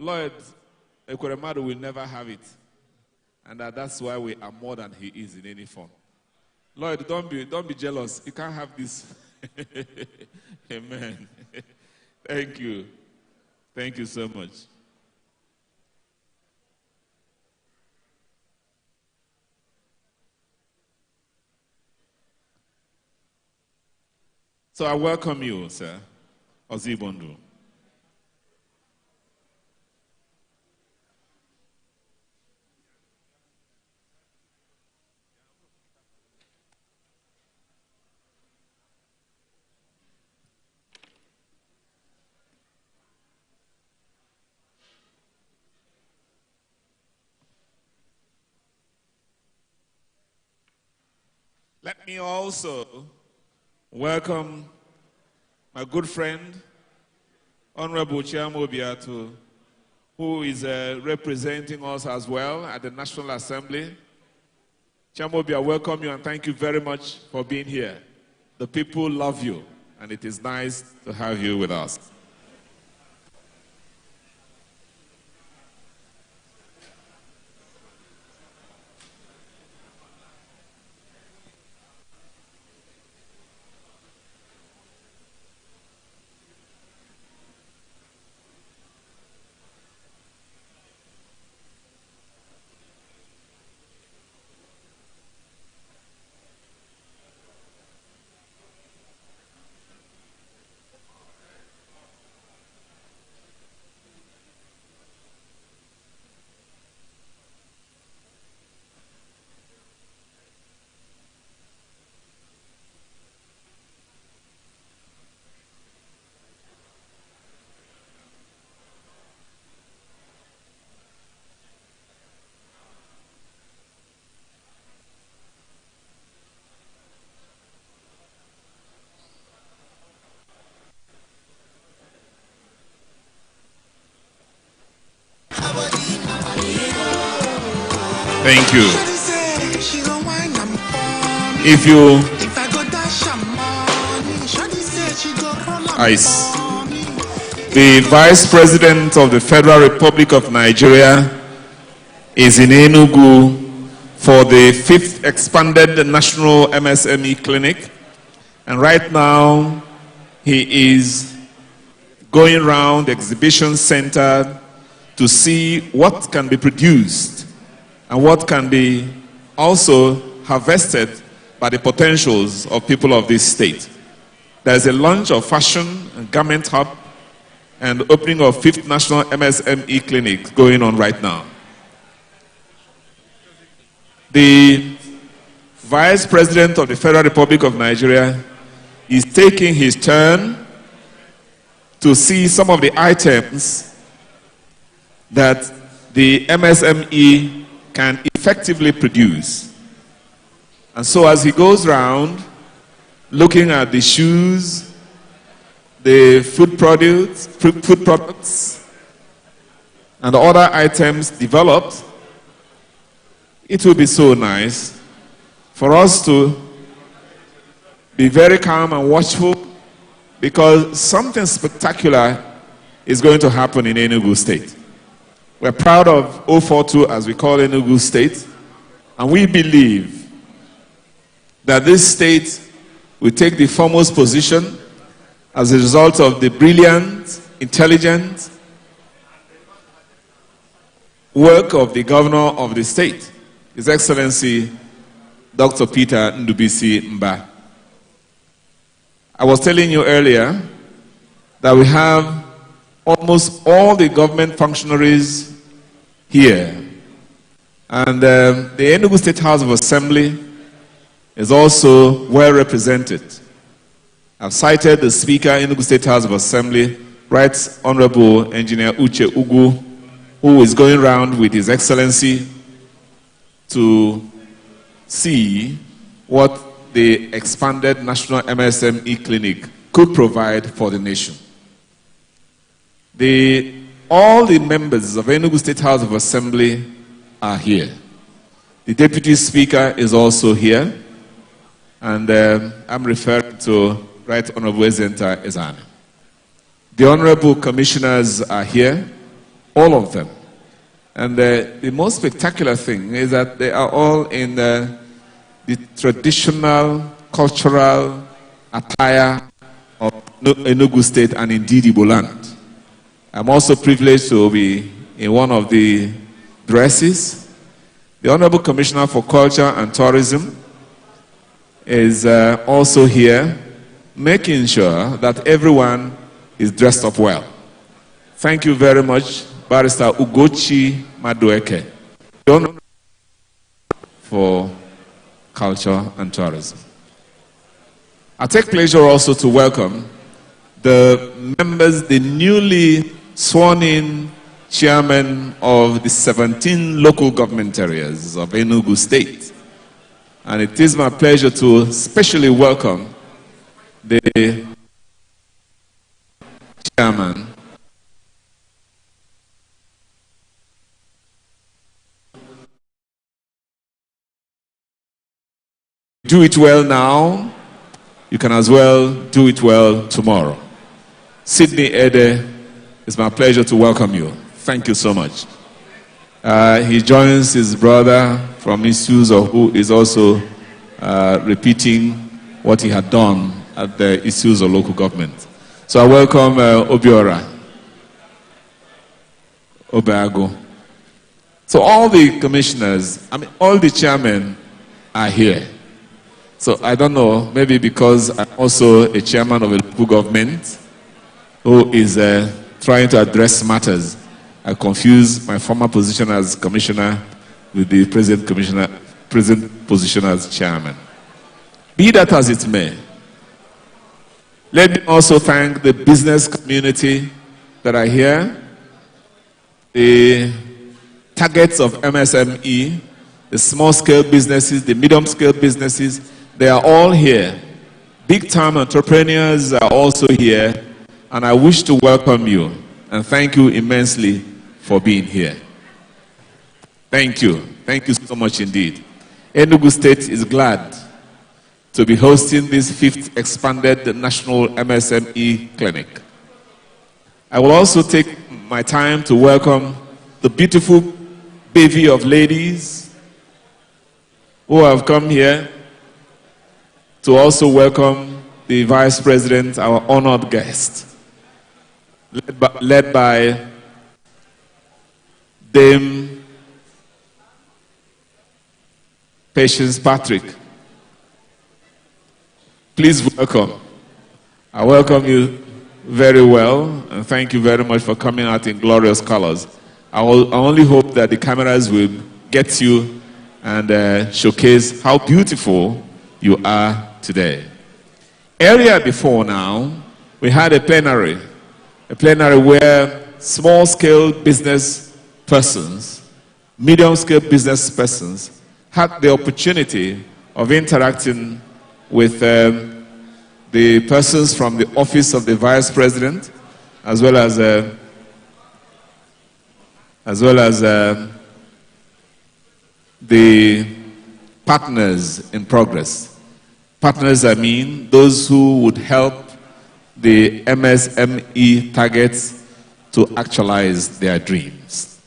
Lloyd Ekweremadu will never have it. And that's why we are more than he is in any form. Lloyd, don't be jealous. You can't have this. Amen. Thank you. Thank you so much. So I welcome you, sir, Ozibondu. Let me also welcome my good friend, Honorable Chiamo Obiatu, who is representing us as well at the National Assembly. Chiamo Obiatu, welcome you and thank you very much for being here. The people love you, and it is nice to have you with us. Thank you. The Vice President of the Federal Republic of Nigeria is in Enugu for the 5th expanded National MSME Clinic, and right now he is going around the exhibition center to see what can be produced and what can be also harvested by the potentials of people of this state. There's a launch of fashion and garment hub and the opening of 5th National MSME Clinic going on right now. The Vice President of the Federal Republic of Nigeria is taking his turn to see some of the items that the MSME can effectively produce. And so as he goes around looking at the shoes, the food products, and other items developed, it will be so nice for us to be very calm and watchful, because something spectacular is going to happen in Enugu State. We're proud of 042, as we call Enugu State, and we believe that this state will take the foremost position as a result of the brilliant, intelligent work of the governor of the state, His Excellency Dr. Peter Ndubisi Mba. I was telling you earlier that we have almost all the government functionaries here. And the Enugu State House of Assembly is also well represented. I've cited the Speaker, Enugu State House of Assembly, Right Honorable Engineer Uche Ugu, who is going around with His Excellency to see what the expanded National MSME Clinic could provide for the nation. All the members of Enugu State House of Assembly are here. The Deputy Speaker is also here, and I'm referring to Right Honorable Ezenta Ezane. The Honorable Commissioners are here. All of them. And the most spectacular thing is that they are all in the traditional, cultural attire of Enugu State and indeed Igbo land. I'm also privileged to be in one of the dresses. The Honorable Commissioner for Culture and Tourism is also here, making sure that everyone is dressed up well. Thank you very much, Barrister Ugochi Madueke, for Culture and Tourism. I take pleasure also to welcome the members, the newly sworn-in chairman of the 17 local government areas of Enugu State. And it is my pleasure to especially welcome the chairman, do it well now, you can as well do it well tomorrow. Sydney Ede, it's my pleasure to welcome you. Thank you so much. He joins his brother from Isuzo, who is also repeating what he had done at the Isuzo local government. So I welcome Obiora, Obago. So all the commissioners, all the chairmen are here. So I don't know, maybe because I'm also a chairman of a local government who is trying to address matters, I confuse my former position as commissioner with the present position as chairman. Be that as it may, let me also thank the business community that are here, the targets of MSME, the small-scale businesses, the medium-scale businesses. They are all here. Big-time entrepreneurs are also here, and I wish to welcome you and thank you immensely for being here. Thank you. Thank you so much indeed. Enugu State is glad to be hosting this 5th expanded national MSME clinic. I will also take my time to welcome the beautiful bevy of ladies who have come here to also welcome the Vice President, our honored guest, led by Dame Patience Patrick. Please welcome. I welcome you very well, and thank you very much for coming out in glorious colors. I only hope that the cameras will get you and showcase how beautiful you are today. Earlier before now, we had a plenary where small-scale business persons, medium-scale business persons had the opportunity of interacting with the persons from the office of the Vice President, as well as the partners in progress. Partners, I mean, those who would help the MSME targets to actualize their dreams.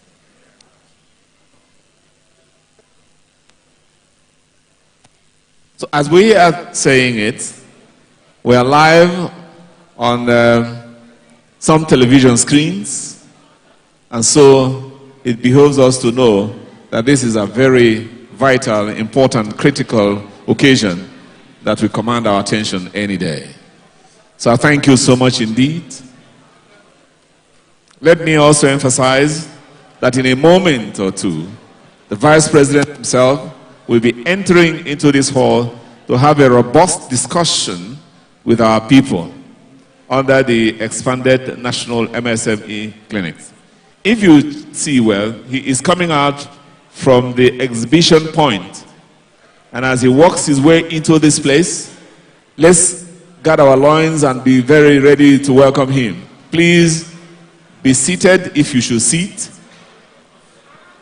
So as we are saying it, we are live on some television screens, and so it behoves us to know that this is a very vital, important, critical occasion that will command our attention any day. So I thank you so much indeed. Let me also emphasize that in a moment or two, the Vice President himself will be entering into this hall to have a robust discussion with our people under the expanded national MSME clinics. If you see well, he is coming out from the exhibition point. And as he walks his way into this place, let's guard our loins and be very ready to welcome him. Please be seated if you should sit.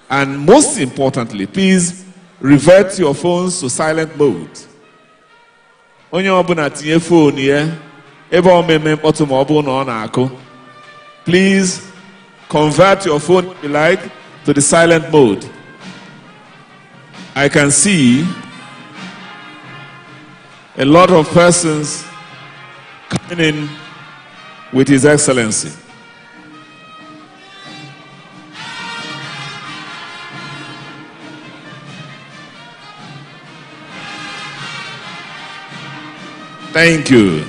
And most importantly, please revert your phones to silent mode. Please convert your phone, if you like, to the silent mode. I can see a lot of persons coming in with His Excellency. Thank you.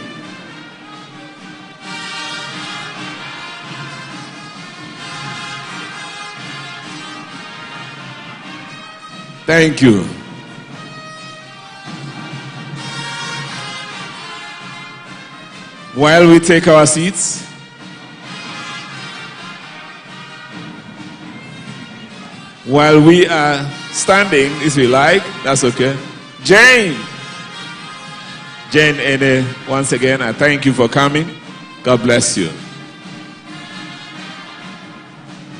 Thank you. While we take our seats, while we are standing, if you like, that's okay. Jane Ene, once again, I thank you for coming. God bless you.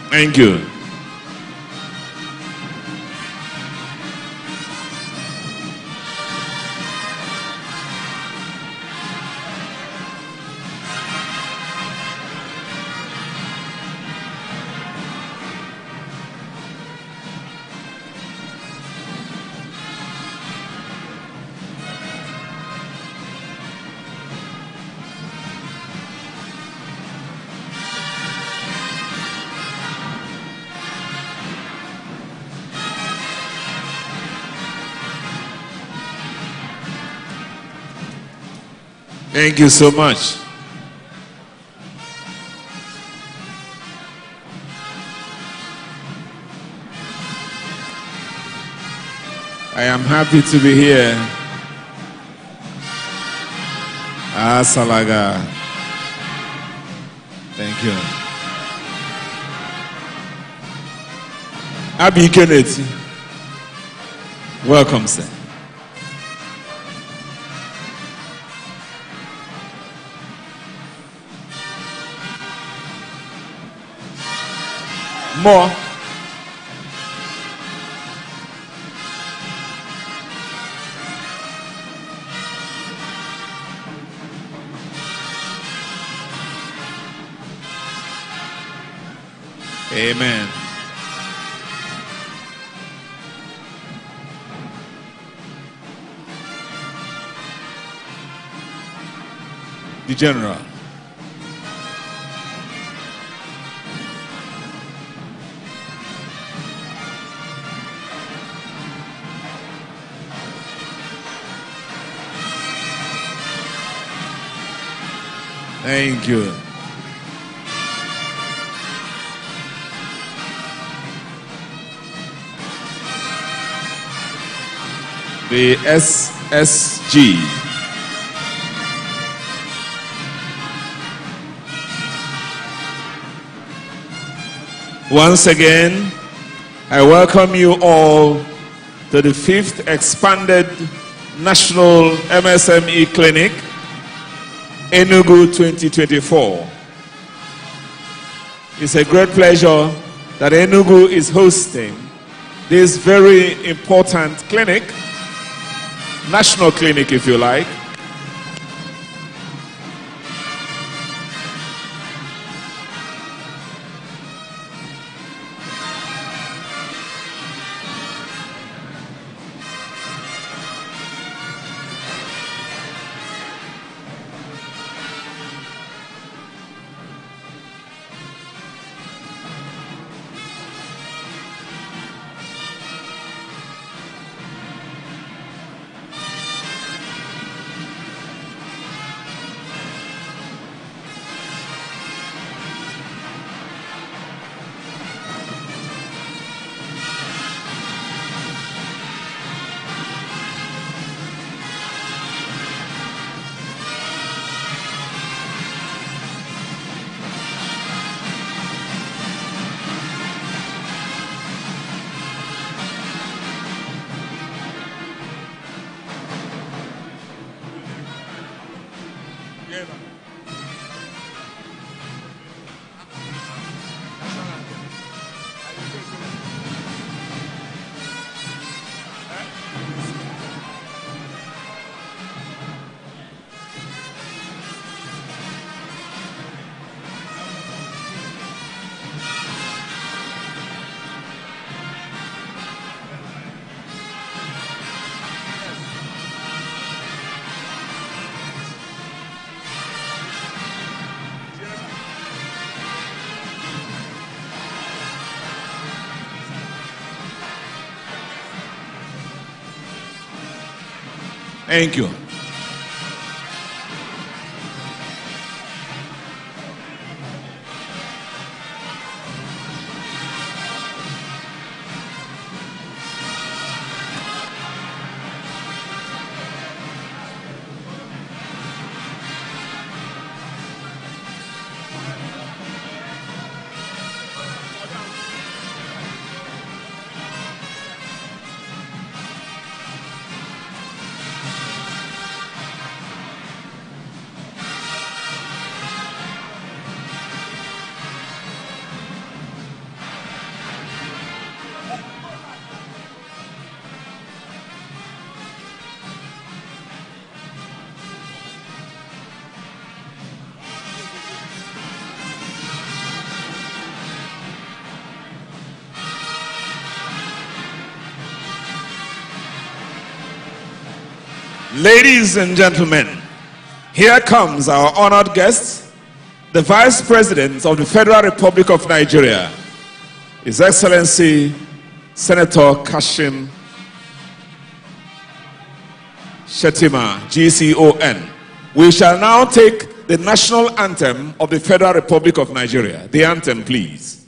Thank you. Thank you so much. I am happy to be here. Salaga. Thank you. Abi Kennedy. Welcome, sir. More. Amen. The General. Thank you. The SSG. Once again, I welcome you all to the 5th Expanded National MSME Clinic, Enugu 2024. It's a great pleasure that Enugu is hosting this very important clinic, national clinic if you like. Thank you. Ladies and gentlemen, here comes our honored guest, the Vice President of the Federal Republic of Nigeria, His Excellency Senator Kashim Shettima, GCON. We shall now take the national anthem of the Federal Republic of Nigeria. The anthem, please.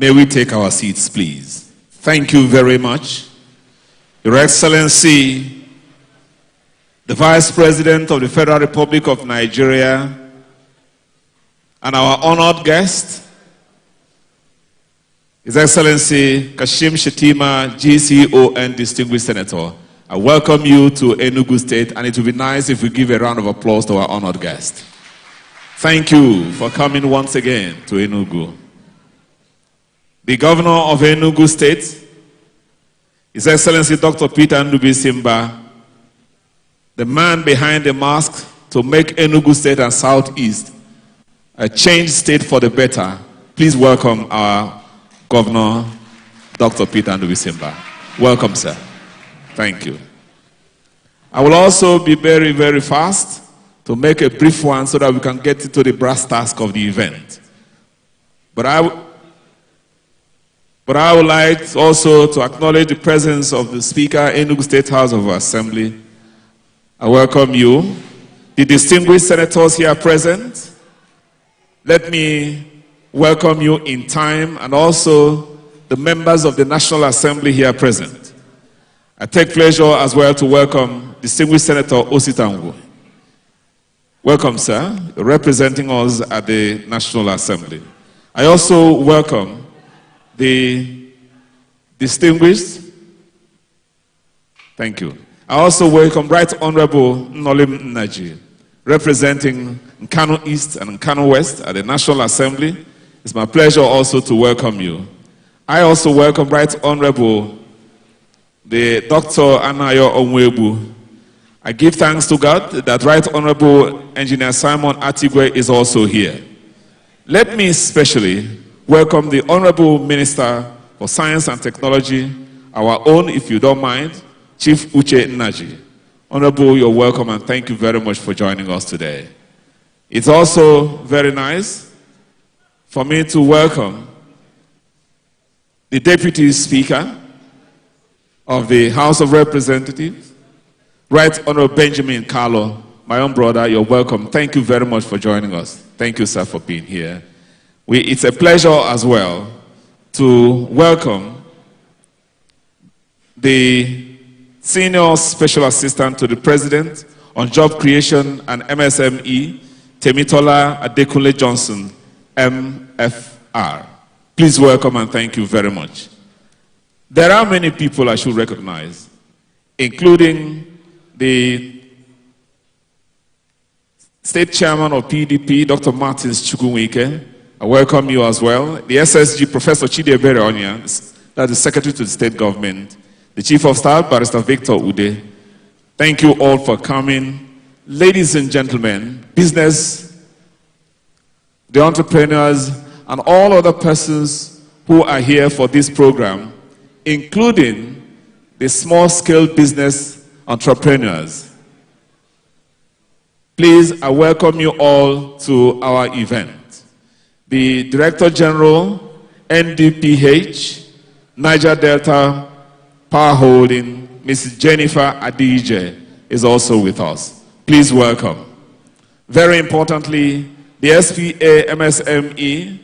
May we take our seats, please. Thank you very much. Your Excellency, the Vice President of the Federal Republic of Nigeria, and our honored guest, His Excellency Kashim Shettima, GCON Distinguished Senator. I welcome you to Enugu State, and it would be nice if we give a round of applause to our honored guest. Thank you for coming once again to Enugu. The Governor of Enugu State, His Excellency Dr. Peter Ndubisi Mba, the man behind the mask to make Enugu State and Southeast a changed state for the better. Please welcome our Governor, Dr. Peter Ndubisi Mba. Welcome, sir. Thank you. I will also be very, very fast to make a brief one so that we can get into the brass task of the event. But I would like also to acknowledge the presence of the Speaker, Enugu State House of Assembly. I welcome you. The distinguished senators here present, let me welcome you in time, and also the members of the National Assembly here present. I take pleasure as well to welcome distinguished Senator Ositangu. Welcome, sir, representing us at the National Assembly. I also welcome the distinguished, thank you. I also welcome Right Honorable Nolim Naji, representing Nkano East and Nkano West at the National Assembly. It's my pleasure also to welcome you. I also welcome Right Honorable the Dr. Anayo Onwebu. I give thanks to God that Right Honorable Engineer Simon Atigwe is also here. Let me especially welcome the Honorable Minister for Science and Technology, our own, if you don't mind, Chief Uche Nnaji. Honorable, you're welcome and thank you very much for joining us today. It's also very nice for me to welcome the Deputy Speaker of the House of Representatives, Right Honorable Benjamin Carlo, my own brother, you're welcome. Thank you very much for joining us. Thank you, sir, for being here. It's a pleasure as well to welcome the Senior Special Assistant to the President on Job Creation and MSME, Temitola Adekunle Johnson, MFR. Please welcome and thank you very much. There are many people I should recognize, including the State Chairman of PDP, Dr. Martins Chukwuwike. I welcome you as well. The SSG, Professor Chidiebere Onya, that's the Secretary to the State Government. The Chief of Staff, Barrister Victor Ude. Thank you all for coming. Ladies and gentlemen, business, the entrepreneurs, and all other persons who are here for this program, including the small-scale business entrepreneurs. Please, I welcome you all to our event. The Director General, NDPH, Niger Delta Power Holding, Mrs. Jennifer Adije, is also with us. Please welcome. Very importantly, the SPA MSME,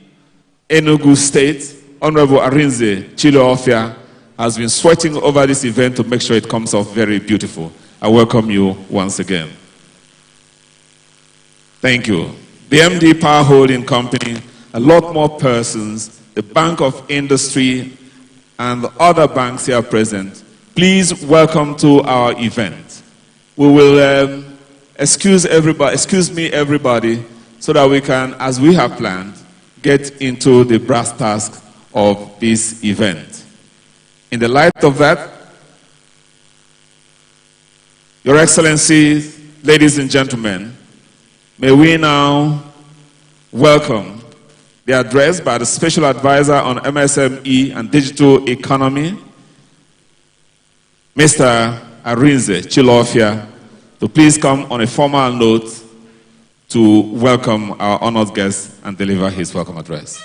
Enugu State, Honorable Arinze Chileofia, has been sweating over this event to make sure it comes off very beautiful. I welcome you once again. Thank you. The MD Power Holding Company, a lot more persons, the Bank of Industry, and the other banks here present. Please welcome to our event. We will excuse me everybody, so that we can, as we have planned, get into the brass task of this event. In the light of that, Your Excellencies, ladies and gentlemen, may we now welcome the address by the Special Advisor on MSME and Digital Economy, Mr. Arinze Chileofia, to please come on a formal note to welcome our honored guest and deliver his welcome address.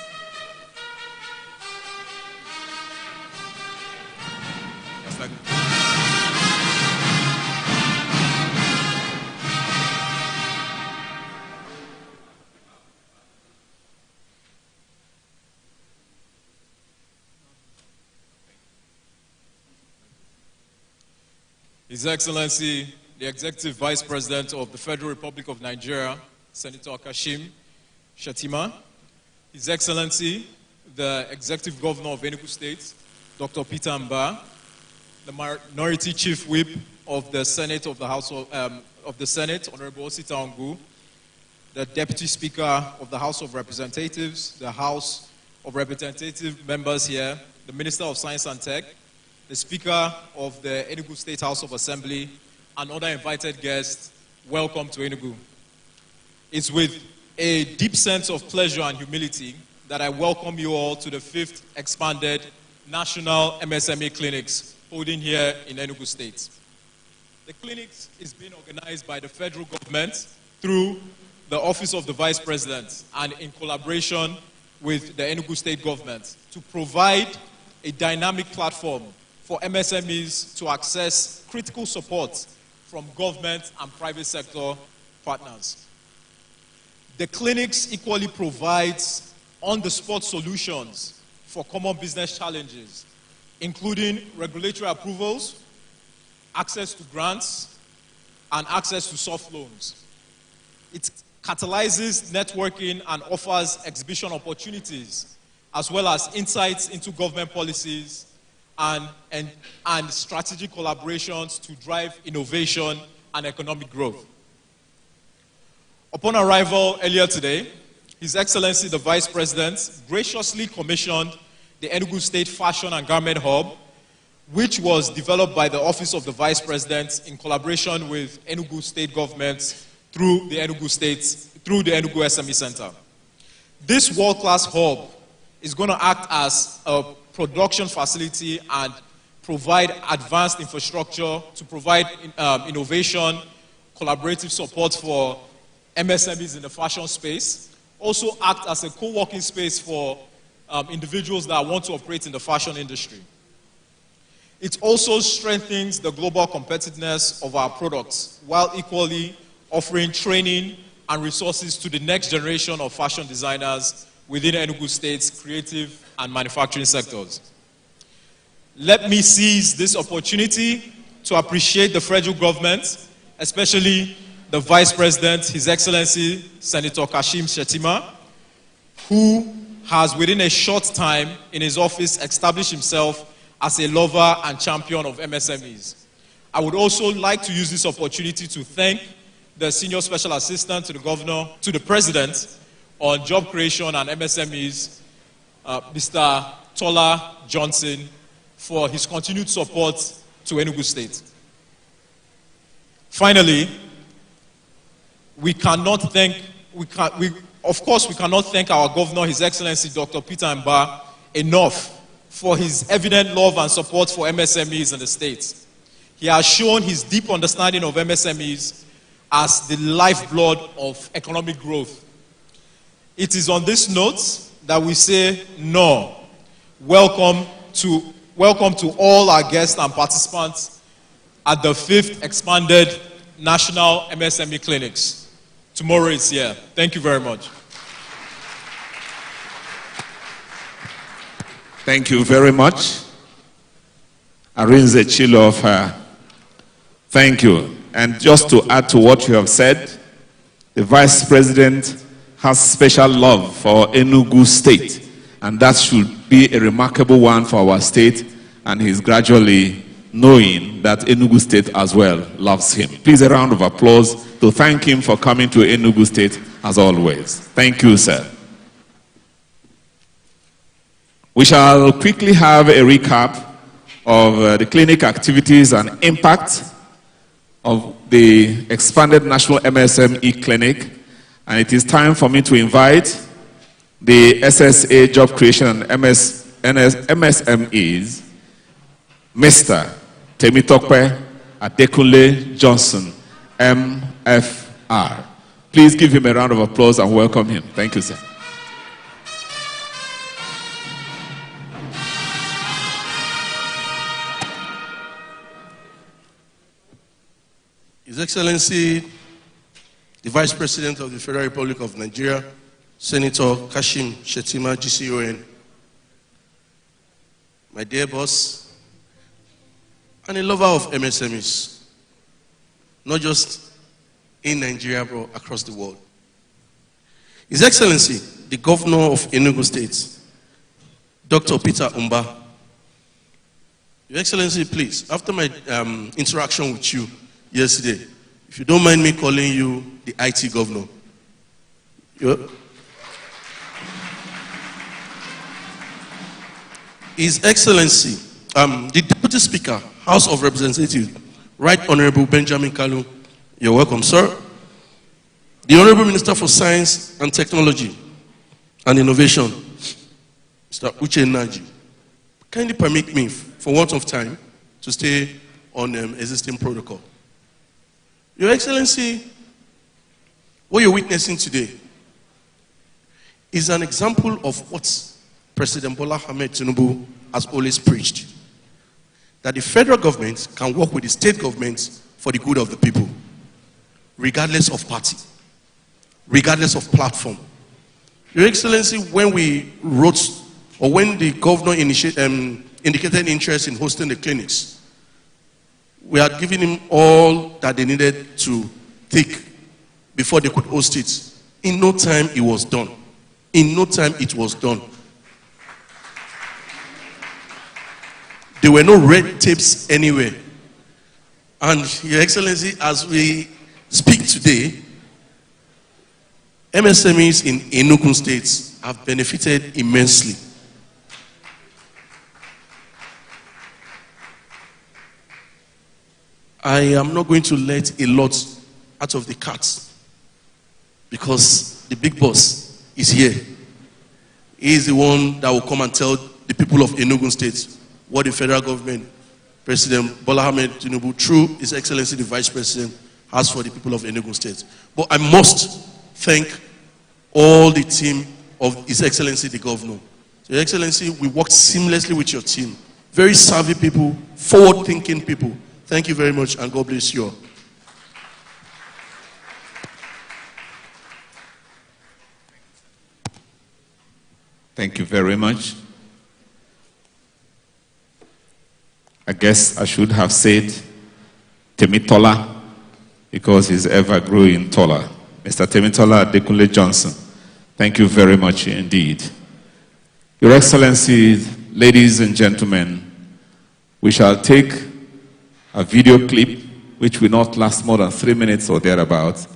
His Excellency, the Executive Vice President of the Federal Republic of Nigeria, Senator Kashim Shettima, His Excellency, the Executive Governor of Enugu State, Dr. Peter Mba, the Minority Chief Whip of the Senate of the House of the Senate, Honorable Osita Ongu, the Deputy Speaker of the House of Representatives, the House of Representative members here, the Minister of Science and Tech, the Speaker of the Enugu State House of Assembly, and other invited guests, welcome to Enugu. It's with a deep sense of pleasure and humility that I welcome you all to the 5th expanded National MSME Clinics holding here in Enugu State. The clinics is being organized by the federal government through the Office of the Vice President and in collaboration with the Enugu State government to provide a dynamic platform for MSMEs to access critical support from government and private sector partners. The clinics equally provides on-the-spot solutions for common business challenges, including regulatory approvals, access to grants, and access to soft loans. It catalyzes networking and offers exhibition opportunities as well as insights into government policies and strategic collaborations to drive innovation and economic growth. Upon arrival earlier today, His Excellency the Vice President graciously commissioned the Enugu State Fashion and Garment Hub, which was developed by the Office of the Vice President in collaboration with Enugu State government through the Enugu SME Center. This world-class hub is going to act as a production facility and provide advanced infrastructure to provide innovation, collaborative support for MSMEs in the fashion space, also act as a co-working space for individuals that want to operate in the fashion industry. It also strengthens the global competitiveness of our products while equally offering training and resources to the next generation of fashion designers within Enugu State's creative and manufacturing sectors. Let me seize this opportunity to appreciate the federal government, especially the Vice President, His Excellency Senator Kashim Shettima, who has within a short time in his office established himself as a lover and champion of MSMEs. I would also like to use this opportunity to thank the Senior Special Assistant to the Governor, to the President on Job Creation and MSMEs, Mr. Tola Johnson, for his continued support to Enugu State. Finally, we cannot thank our Governor, His Excellency Dr. Peter Mba, enough for his evident love and support for MSMEs in the state. He has shown his deep understanding of MSMEs as the lifeblood of economic growth. It is on this note that we say, no, welcome to all our guests and participants at the 5th Expanded National MSME Clinics. Tomorrow is here. Thank you very much. Thank you very much. Arinze Chilof, thank you. And just to add to what you have said, the Vice President has special love for Enugu State, and that should be a remarkable one for our state, and he's gradually knowing that Enugu State as well loves him. Please, a round of applause to thank him for coming to Enugu State as always. Thank you, sir. We shall quickly have a recap of the clinic activities and impact of the expanded National MSME Clinic. And it is time for me to invite the SSA Job Creation and MSMEs, Mr. Temitope Adekunle Johnson, MFR. Please give him a round of applause and welcome him. Thank you, sir. His Excellency, the Vice President of the Federal Republic of Nigeria, Senator Kashim Shettima, GCON, my dear boss, and a lover of MSMEs, not just in Nigeria, but across the world. His Excellency, the Governor of Enugu State, Dr. Peter Mba. Your Excellency, please, after my interaction with you yesterday, if you don't mind me calling you the IT Governor. Yeah. His Excellency, the Deputy Speaker, House of Representatives, Right Honorable Benjamin Kalu, you're welcome, sir. The Honorable Minister for Science and Technology and Innovation, Mr. Uche Naji, kindly permit me, for want of time, to stay on existing protocol. Your Excellency, what you're witnessing today is an example of what President Bola Ahmed Tinubu has always preached, that the federal government can work with the state government for the good of the people, regardless of party, regardless of platform. Your Excellency, when we wrote, or when the governor indicated interest in hosting the clinics, we had given him all that they needed to take before they could host it. In no time, it was done. In no time, it was done. There were no red tapes anywhere. And Your Excellency, as we speak today, MSMEs in Enugu State have benefited immensely. I am not going to let a lot out of the cat because the big boss is here. He is the one that will come and tell the people of Enugu State what the federal government, President Bola Ahmed Tinubu, through His Excellency the Vice President, has for the people of Enugu State. But I must thank all the team of His Excellency the Governor. So Your Excellency, we worked seamlessly with your team. Very savvy people, forward-thinking people. Thank you very much, and God bless you all. Thank you very much. I guess I should have said Temitola, because he's ever growing taller. Mr. Temitola Adekunle Johnson, thank you very much indeed. Your Excellency, ladies and gentlemen, we shall take a video clip which will not last more than 3 minutes or thereabouts.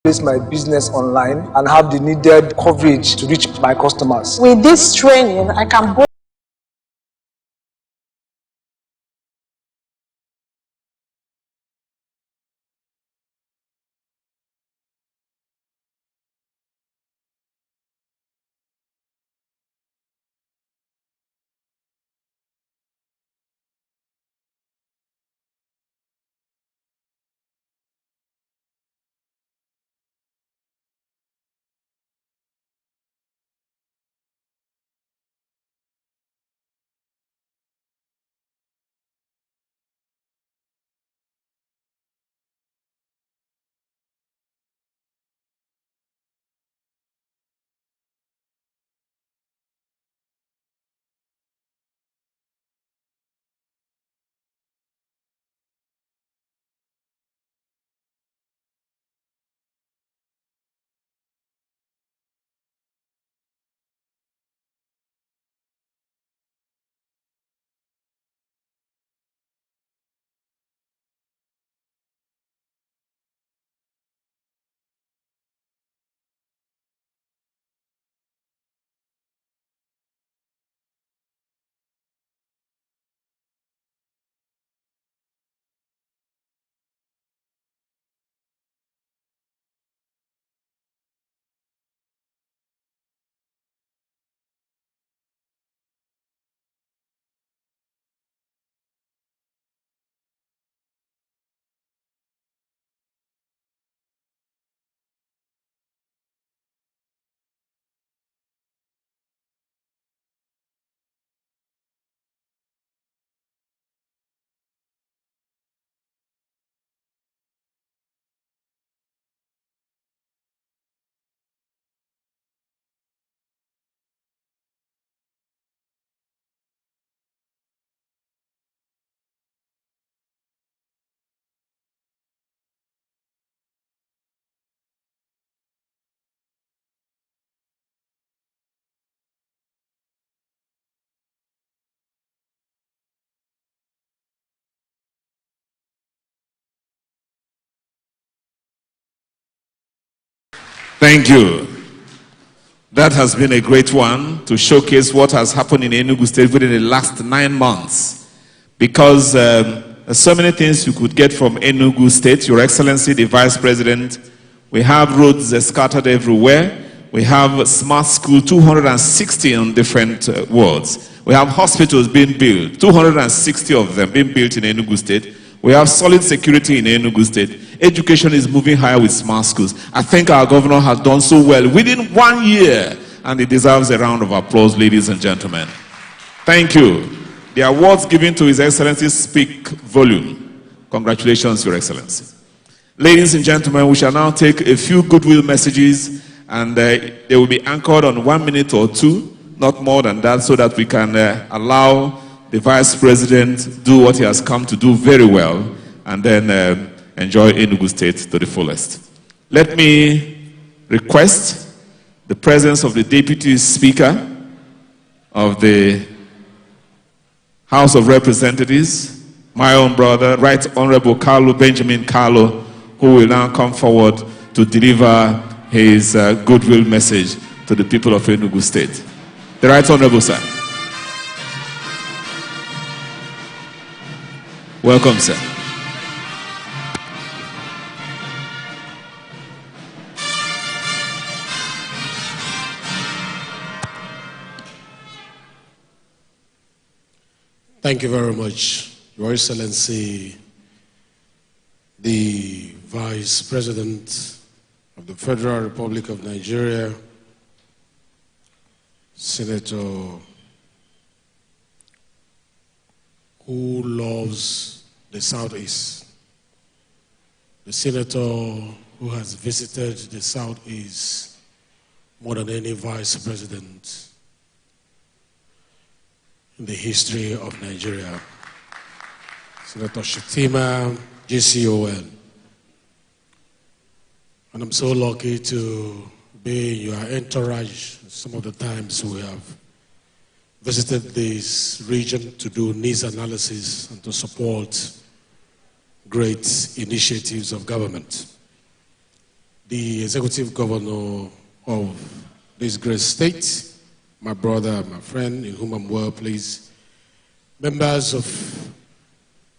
Place my business online and have the needed coverage to reach my customers. With this training, I can Thank you. That has been a great one to showcase what has happened in Enugu State within the last 9 months. Because there's so many things you could get from Enugu State. Your Excellency, the Vice President, we have roads scattered everywhere. We have smart school, 260 on different wards. We have hospitals being built, 260 of them being built in Enugu State. We have solid security in Enugu State. Education is moving higher with smart schools. I think our governor has done so well within 1 year, and he deserves a round of applause, ladies and gentlemen. Thank you. The awards given to His Excellency speak volume. Congratulations, Your Excellency. Ladies and gentlemen, we shall now take a few goodwill messages, and they will be anchored on 1 minute or two, not more than that, so that we can allow the Vice President do what he has come to do very well, and then enjoy Enugu State to the fullest. Let me request the presence of the Deputy Speaker of the House of Representatives, my own brother, Right Honorable Benjamin Carlo, who will now come forward to deliver his goodwill message to the people of Enugu State. The Right Honorable, sir. Welcome, sir. Thank you very much, Your Excellency, the Vice President of the Federal Republic of Nigeria, Senator who loves the Southeast, the Senator who has visited the Southeast more than any Vice President in the history of Nigeria, Senator Shetima, GCON. And I'm so lucky to be in your entourage. Some of the times we have visited this region to do needs analysis and to support great initiatives of government. The executive governor of this great state, my brother, my friend, in whom I'm well pleased, members of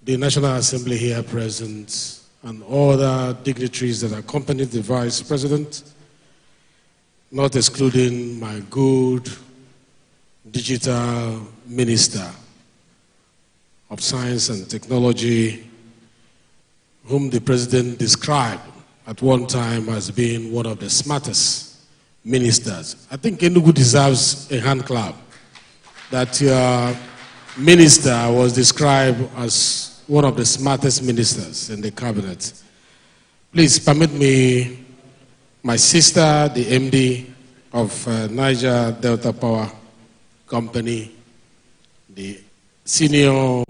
the National Assembly here present, and other dignitaries that accompanied the Vice President, not excluding my good digital minister of science and technology, whom the President described at one time as being one of the smartest ministers. I think Enugu deserves a hand clap that your minister was described as one of the smartest ministers in the cabinet. Please permit me, my sister, the MD of Niger Delta Power Company, the senior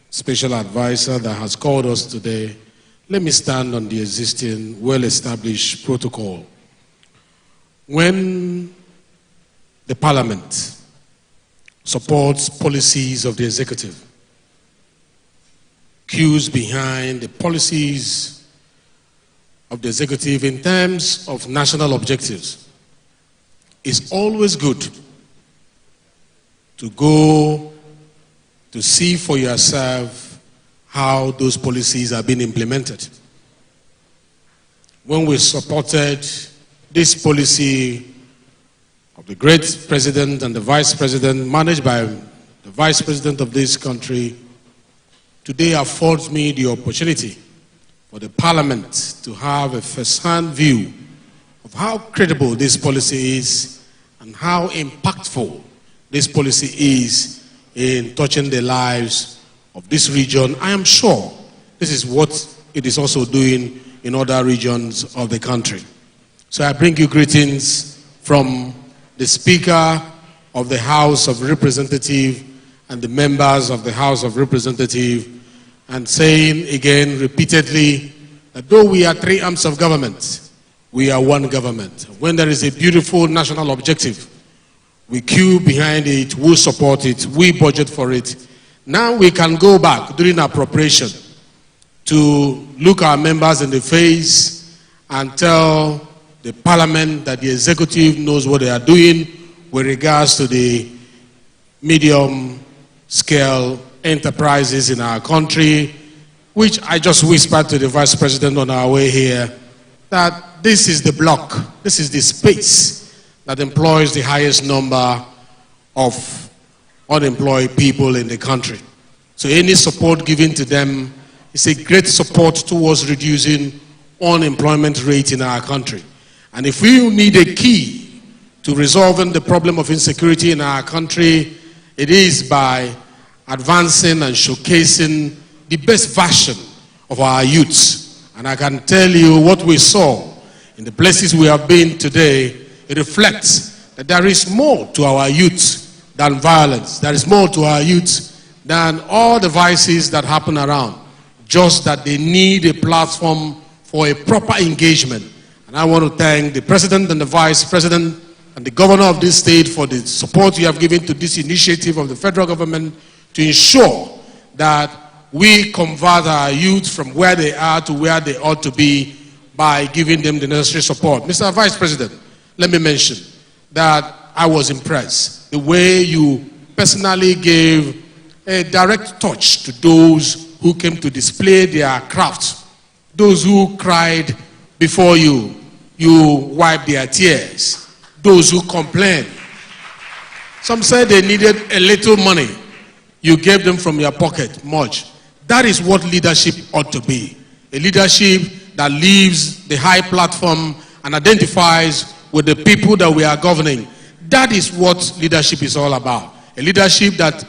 special advisor that has called us today, let me stand on the existing well-established protocol. When the Parliament supports policies of the executive, queues behind the policies of the executive in terms of national objectives, it's always good to go to see for yourself how those policies are being implemented. When we supported this policy of the great president and the vice president, managed by the vice president of this country, today affords me the opportunity for the Parliament to have a first-hand view of how credible this policy is and how impactful this policy is in touching the lives of this region. I am sure this is what it is also doing in other regions of the country. So I bring you greetings from the Speaker of the House of Representatives and the members of the House of Representatives, and saying again repeatedly that though we are three arms of government, we are one government. When there is a beautiful national objective, we queue behind it, we support it, we budget for it. Now we can go back during appropriation to look our members in the face and tell the parliament, that the executive knows what they are doing with regards to the medium-scale enterprises in our country, which I just whispered to the Vice President on our way here, that this is the block, this is the space that employs the highest number of unemployed people in the country. So any support given to them is a great support towards reducing unemployment rate in our country. And if we need a key to resolving the problem of insecurity in our country, it is by advancing and showcasing the best version of our youths. And I can tell you what we saw in the places we have been today, it reflects that there is more to our youth than violence. There is more to our youth than all the vices that happen around. Just that they need a platform for a proper engagement. And I want to thank the President and the Vice President and the Governor of this state for the support you have given to this initiative of the federal government to ensure that we convert our youth from where they are to where they ought to be by giving them the necessary support. Mr. Vice President, let me mention that I was impressed the way you personally gave a direct touch to those who came to display their craft, those who cried before you, you wiped their tears, those who complained. Some said they needed a little money, you gave them from your pocket much. That is what leadership ought to be. A leadership that leaves the high platform and identifies with the people that we are governing. That is what leadership is all about. A leadership that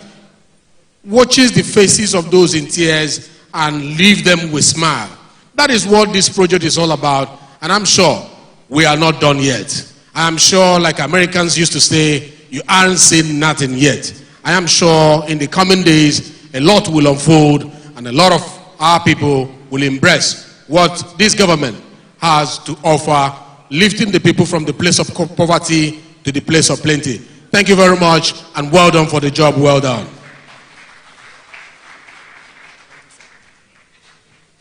watches the faces of those in tears and leave them with smile. That is what this project is all about, and I'm sure we are not done yet. I am sure, like Americans used to say, you aren't seen nothing yet. I am sure in the coming days, a lot will unfold and a lot of our people will embrace what this government has to offer, lifting the people from the place of poverty to the place of plenty. Thank you very much, and well done for the job. Well done.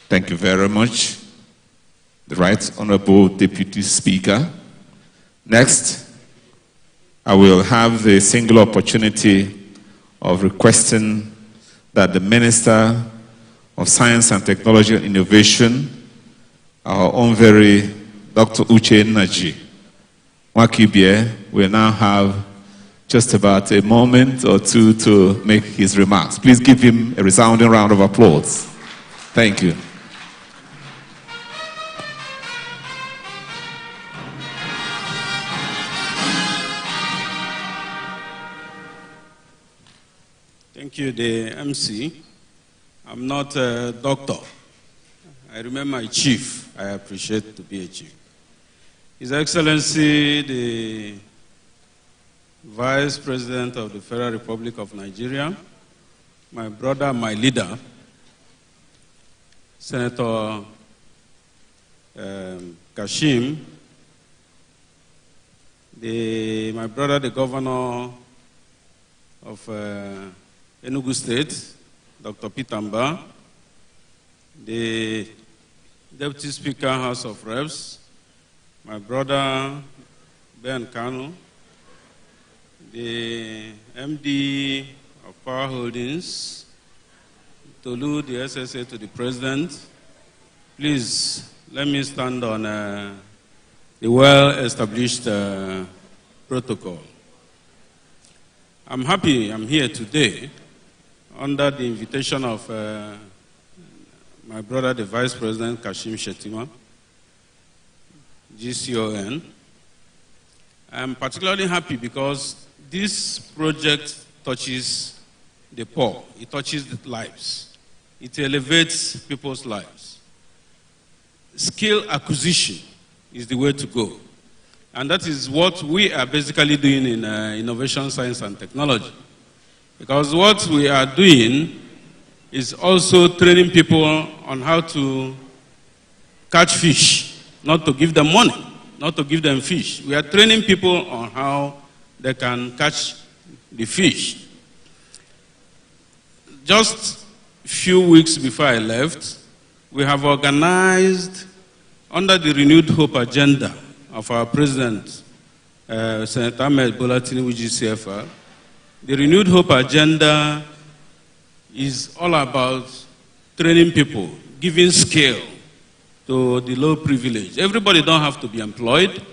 Thank you very much, the Right Honorable Deputy Speaker. Next, I will have the single opportunity of requesting that the Minister of Science and Technology and Innovation, our own very Dr. Uche Naji Wakibie, will now have just about a moment or two to make his remarks. Please give him a resounding round of applause. Thank you. Thank you, the MC. I'm not a doctor. I remember my chief. I appreciate to be a chief. His Excellency, the Vice President of the Federal Republic of Nigeria, my brother, my leader, Senator Kashim, my brother, the Governor of Enugu State, Dr. Spetember, the Deputy Speaker, House of Reps, my brother, Ben Kanu, the MD of Power Holdings, Tolu, the SSA to the President. Please, let me stand on the well-established protocol. I'm happy I'm here today under the invitation of my brother, the Vice President, Kashim Shettima, GCON. I'm particularly happy because this project touches the poor. It touches the lives. It elevates people's lives. Skill acquisition is the way to go. And that is what we are basically doing in innovation, science, and technology. Because what we are doing is also training people on how to catch fish, not to give them money, not to give them fish. We are training people on how they can catch the fish. Just a few weeks before I left, we have organized, under the Renewed Hope agenda of our president, Senator Ahmed Bola Tinubu GCFR, the Renewed Hope agenda is all about training people, giving skill to the low privileged. Everybody don't have to be employed.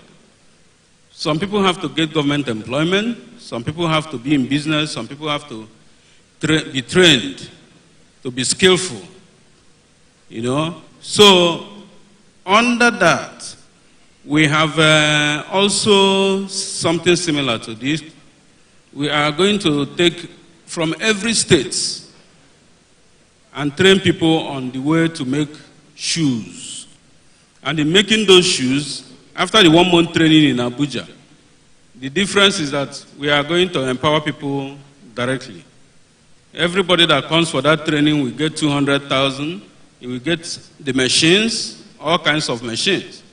Some people have to get government employment. Some people have to be in business. Some people have to be trained to be skillful. You know? So, under that, we have also something similar to this. We are going to take from every state and train people on the way to make shoes. And in making those shoes, after the 1 month training in Abuja, the difference is that we are going to empower people directly. Everybody that comes for that training will get 200,000. He will get the machines, all kinds of machines,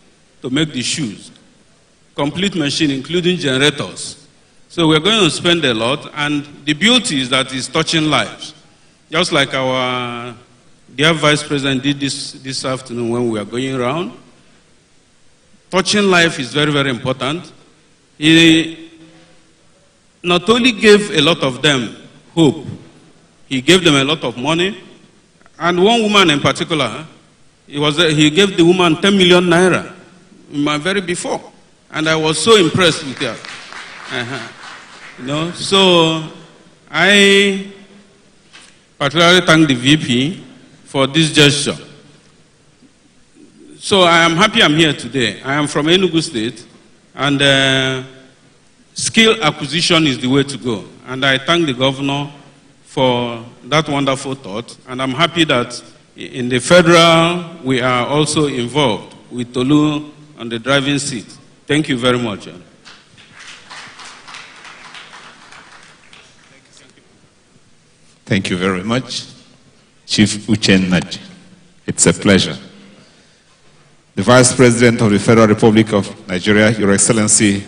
to make the shoes. Complete machine, including generators. So we're going to spend a lot, and the beauty is that it's touching lives. Just like our dear Vice President did this afternoon when we were going around. Touching life is very, very important. He not only gave a lot of them hope, he gave them a lot of money. And one woman in particular, he gave the woman 10 million naira very before. And I was so impressed with her. You know, so I particularly thank the VP for this gesture. So I am happy I'm here today. I am from Enugu State, and skill acquisition is the way to go. And I thank the governor for that wonderful thought. And I'm happy that in the federal, we are also involved with Tolu on the driving seat. Thank you very much. Thank you very much, Chief Uchen Naj. It's a pleasure. The Vice President of the Federal Republic of Nigeria, Your Excellency,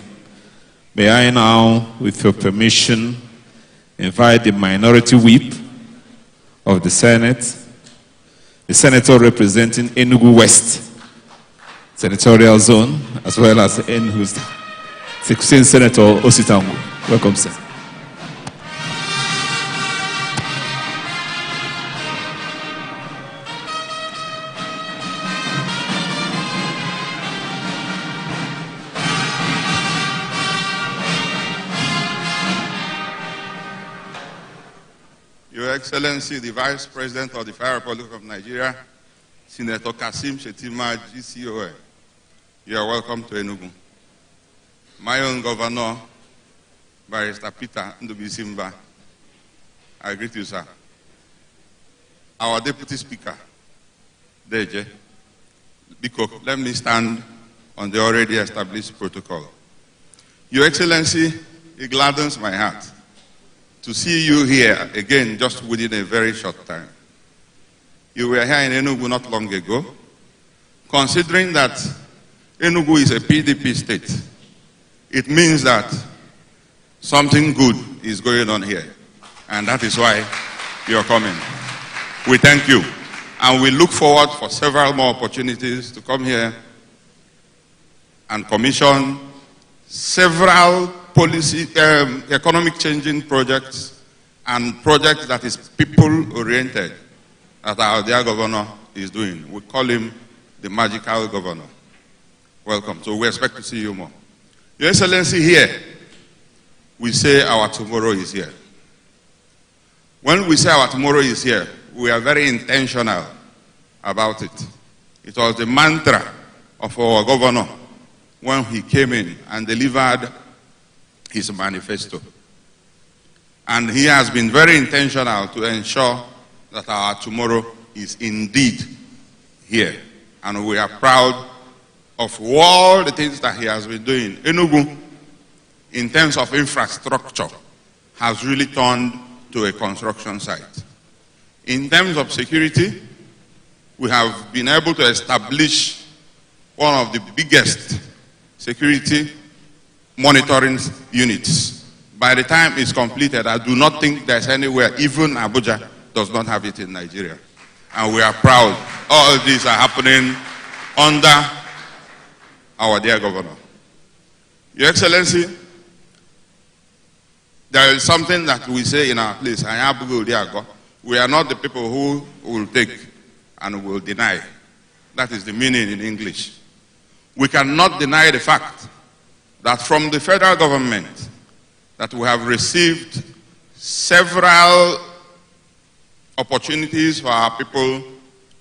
may I now, with your permission, invite the Minority Whip of the Senate, the Senator representing Enugu West Senatorial Zone, as well as Enugu's 16th Senator Ositangu. Welcome, sir. Your Excellency, the Vice President of the Federal Republic of Nigeria, Senator Kasim Shettima, GCON, you are welcome to Enugu. My own governor, Barrister Peter Ndubisimba, I greet you, sir. Our Deputy Speaker, Deje, Biko, let me stand on the already established protocol. Your Excellency, it gladdens my heart to see you here again just within a very short time. You were here in Enugu not long ago. Considering that Enugu is a PDP state, it means that something good is going on here. And that is why you're coming. We thank you. And we look forward for several more opportunities to come here and commission several policy, economic changing projects and projects that is people-oriented that our dear governor is doing. We call him the magical governor. Welcome. So we expect to see you more. Your Excellency, here, we say our tomorrow is here. When we say our tomorrow is here, we are very intentional about it. It was the mantra of our governor when he came in and delivered his manifesto. And he has been very intentional to ensure that our tomorrow is indeed here. And we are proud of all the things that he has been doing. Enugu, in terms of infrastructure, has really turned to a construction site. In terms of security, we have been able to establish one of the biggest security monitoring units. By the time it's completed, I do not think there's anywhere, even Abuja does not have it in Nigeria. And we are proud. All of these are happening under our dear governor. Your Excellency, there is something that we say in our place, we are not the people who will take and will deny. That is the meaning in English. We cannot deny the fact that from the federal government that we have received several opportunities for our people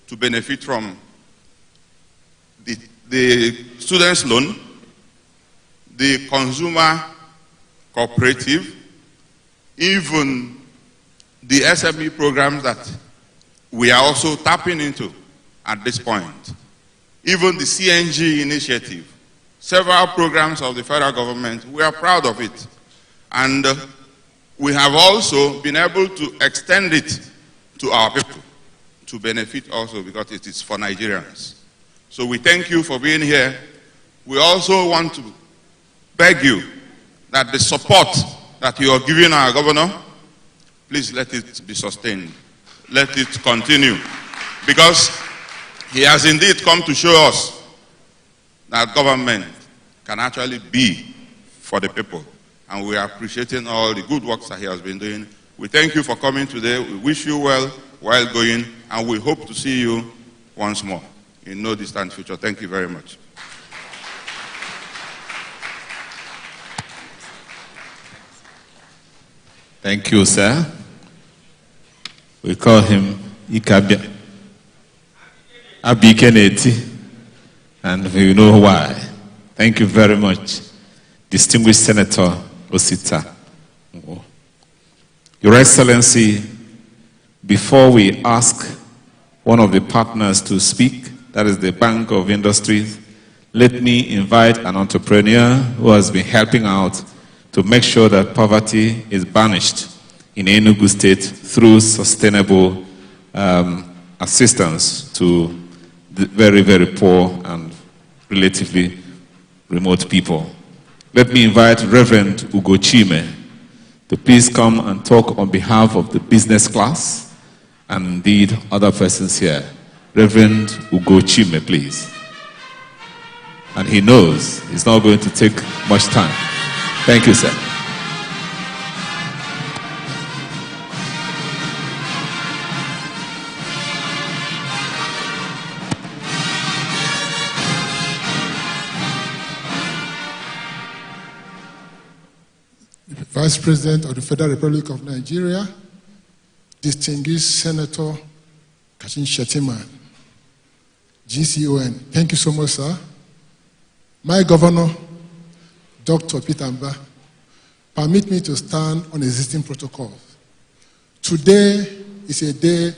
to benefit from the students' loan, the consumer cooperative, even the SME programs that we are also tapping into at this point, even the CNG initiative, several programs of the federal government, we are proud of it. And we have also been able to extend it to our people to benefit also because it is for Nigerians. So we thank you for being here. We also want to beg you that the support that you are giving our governor, please let it be sustained. Let it continue. Because he has indeed come to show us that government can actually be for the people. And we are appreciating all the good works that he has been doing. We thank you for coming today. We wish you well while going, and we hope to see you once more in no distant future. Thank you very much. Thank you, sir. We call him Ikabia Abikeneti, and we know why. Thank you very much, distinguished Senator Osita. Your Excellency, before we ask one of the partners to speak, that is the Bank of Industries, let me invite an entrepreneur who has been helping out to make sure that poverty is banished in Enugu State through sustainable assistance to the very, very poor and relatively remote people. Let me invite Reverend Ugochime to please come and talk on behalf of the business class and indeed other persons here. Reverend Ugochime, please. And he knows it's not going to take much time. Thank you, sir. Vice President of the Federal Republic of Nigeria, distinguished Senator Kashim Shettima, GCON. Thank you so much, sir. My governor, Dr. Spetember, permit me to stand on existing protocols. Today is a day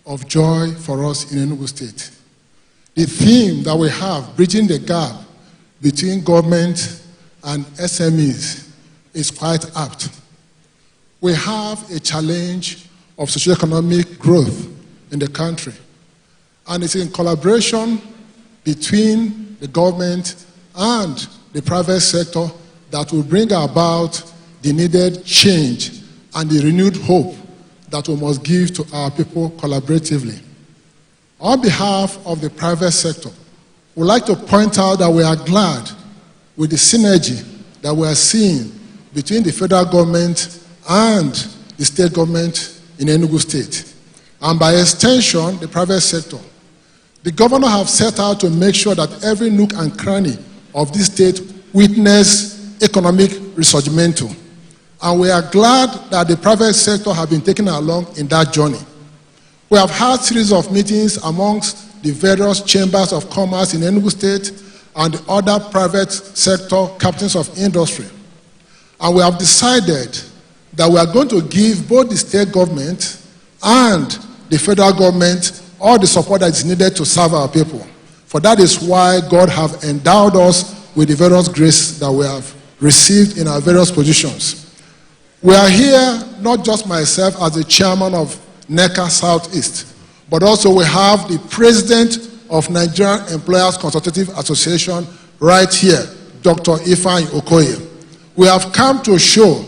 of joy for us in Enugu State. The theme that we have, bridging the gap between government and SMEs, is quite apt. We have a challenge of socioeconomic growth in the country, and it's in collaboration between the government and the private sector that will bring about the needed change and the renewed hope that we must give to our people collaboratively. On behalf of the private sector, we'd like to point out that we are glad with the synergy that we are seeing between the federal government and the state government in Enugu State, and by extension, the private sector. The governor has set out to make sure that every nook and cranny of this state witness economic resurgimento. And we are glad that the private sector have been taken along in that journey. We have had a series of meetings amongst the various chambers of commerce in Enugu State and the other private sector captains of industry. And we have decided that we are going to give both the state government and the federal government all the support that is needed to serve our people. For that is why God have endowed us with the various grace that we have received in our various positions. We are here, not just myself as the chairman of NECA Southeast, but also we have the president of Nigerian Employers Consultative Association right here, Dr. Ifeanyi Okoye. We have come to show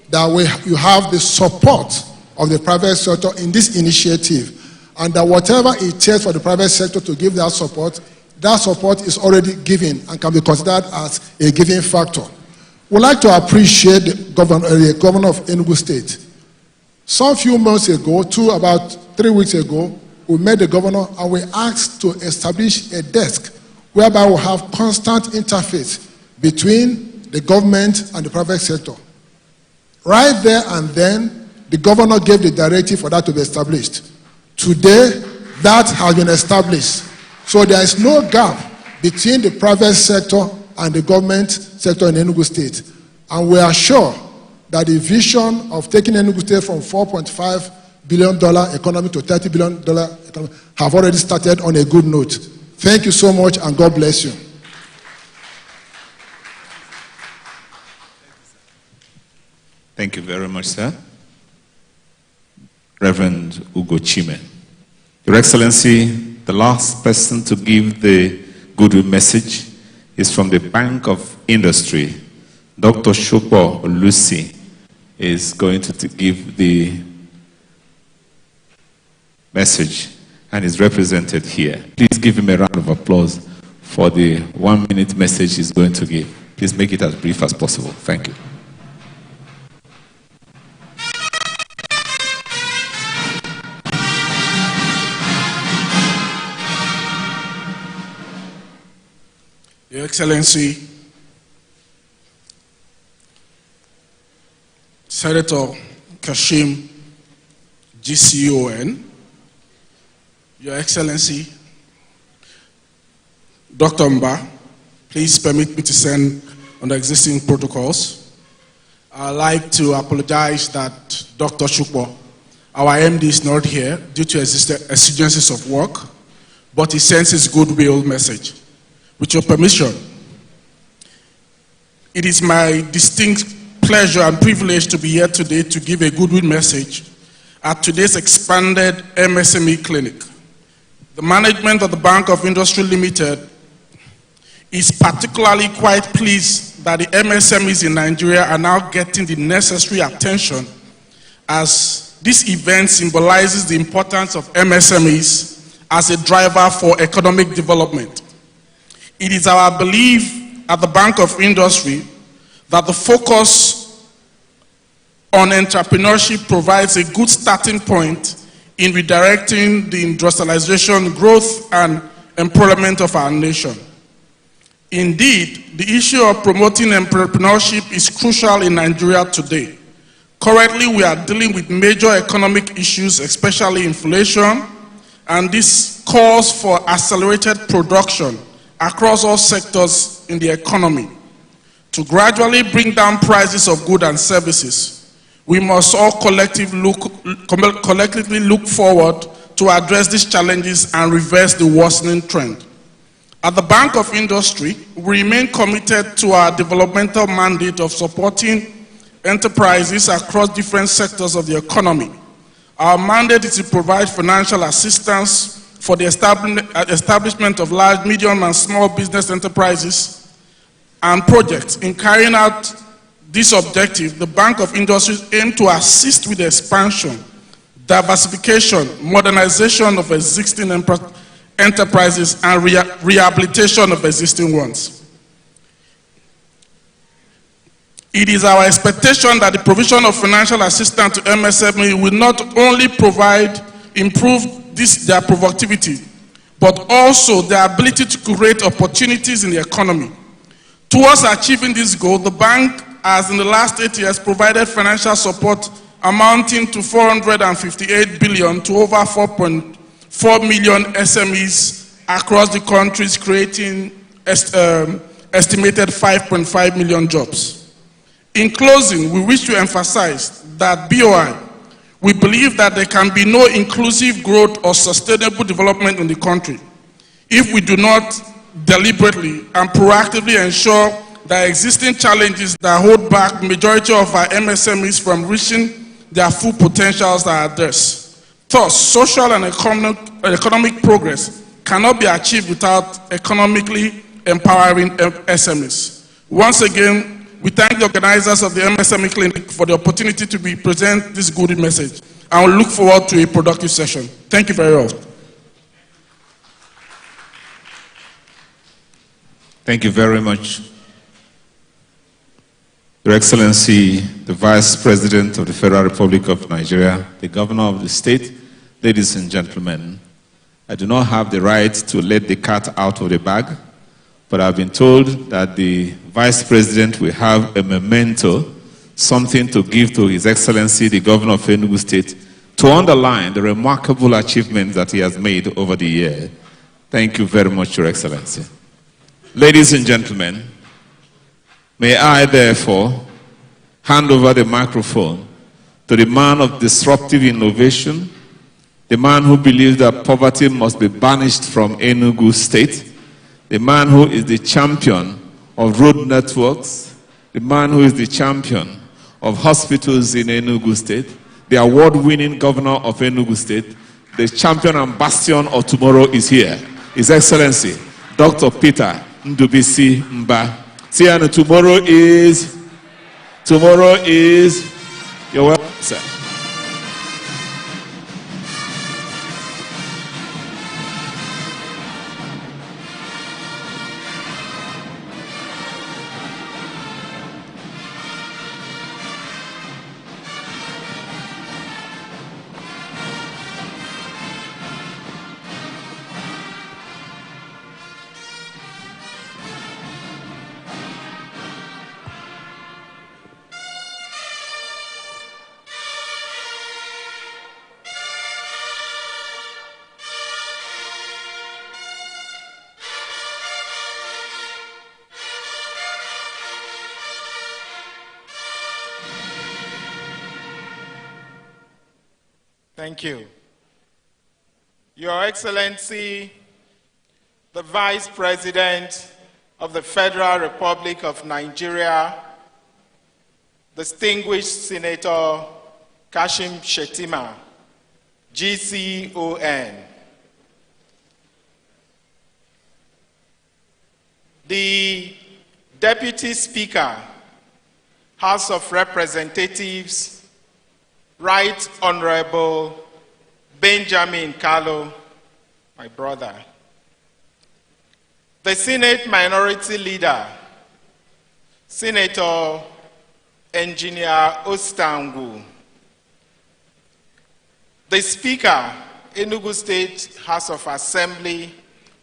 that you have the support of the private sector in this initiative, and that whatever it takes for the private sector to give that support, that support is already given and can be considered as a giving factor. We'd like to appreciate the governor of Enugu State. Some few months ago, about 3 weeks ago, we met the governor and we asked to establish a desk whereby we have constant interface between the government and the private sector. Right there and then, the governor gave the directive for that to be established. Today, that has been established. So there is no gap between the private sector and the government sector in Enugu State. And we are sure that the vision of taking Enugu State from $4.5 billion economy to $30 billion economy have already started on a good note. Thank you so much and God bless you. Thank you very much, sir. Reverend Ugo Chime. Your Excellency, the last person to give the goodwill message is from the Bank of Industry. Dr. Shopo Lucy is going to give the message and is represented here. Please give him a round of applause for the 1-minute message he's going to give. Please make it as brief as possible. Thank you. Your Excellency, Senator Kashim, GCON, Your Excellency, Dr. Mba, please permit me to send on the existing protocols. I'd like to apologize that Dr. Shukbo, our MD, is not here due to exigencies of work, but he sends his goodwill message. With your permission, it is my distinct pleasure and privilege to be here today to give a goodwill message at today's expanded MSME clinic. The management of the Bank of Industry Limited is particularly quite pleased that the MSMEs in Nigeria are now getting the necessary attention, as this event symbolizes the importance of MSMEs as a driver for economic development. It is our belief at the Bank of Industry that the focus on entrepreneurship provides a good starting point in redirecting the industrialization, growth, and employment of our nation. Indeed, the issue of promoting entrepreneurship is crucial in Nigeria today. Currently, we are dealing with major economic issues, especially inflation, and this calls for accelerated production across all sectors in the economy. To gradually bring down prices of goods and services, we must all collectively look forward to address these challenges and reverse the worsening trend. At the Bank of Industry, we remain committed to our developmental mandate of supporting enterprises across different sectors of the economy. Our mandate is to provide financial assistance for the establishment of large, medium, and small business enterprises and projects. In carrying out this objective, the Bank of Industry aims to assist with the expansion, diversification, modernization of existing enterprises, and rehabilitation of existing ones. It is our expectation that the provision of financial assistance to MSME will not only improve their productivity, but also their ability to create opportunities in the economy. Towards achieving this goal, the bank has in the last 8 years provided financial support amounting to 458 billion to over 4.4 million SMEs across the countries, creating estimated 5.5 million jobs. In closing, we wish to emphasize that BOI, we believe that there can be no inclusive growth or sustainable development in the country if we do not deliberately and proactively ensure that existing challenges that hold back the majority of our MSMEs from reaching their full potentials are addressed. Thus, social and economic progress cannot be achieved without economically empowering SMEs. Once again, we thank the organizers of the MSME Clinic for the opportunity to present this good message, and we look forward to a productive session. Thank you very much. Thank you very much. Your Excellency, the Vice President of the Federal Republic of Nigeria, the Governor of the state, ladies and gentlemen, I do not have the right to let the cat out of the bag, but I've been told that the Vice President will have a memento, something to give to His Excellency, the Governor of Enugu State, to underline the remarkable achievements that he has made over the year. Thank you very much, Your Excellency. Ladies and gentlemen, may I therefore hand over the microphone to the man of disruptive innovation, the man who believes that poverty must be banished from Enugu State, the man who is the champion of road networks, the man who is the champion of hospitals in Enugu State, the award-winning governor of Enugu State, the champion and bastion of tomorrow is here. His Excellency, Dr. Peter Ndubisi Mba. See, and tomorrow is, you're welcome, sir. Thank you. Your Excellency, the Vice President of the Federal Republic of Nigeria, distinguished Senator Kashim Shettima, GCON, the Deputy Speaker, House of Representatives, Right Honorable Benjamin Kalu, my brother, the Senate Minority Leader, Senator Engineer Ostangu, the Speaker, Enugu State House of Assembly,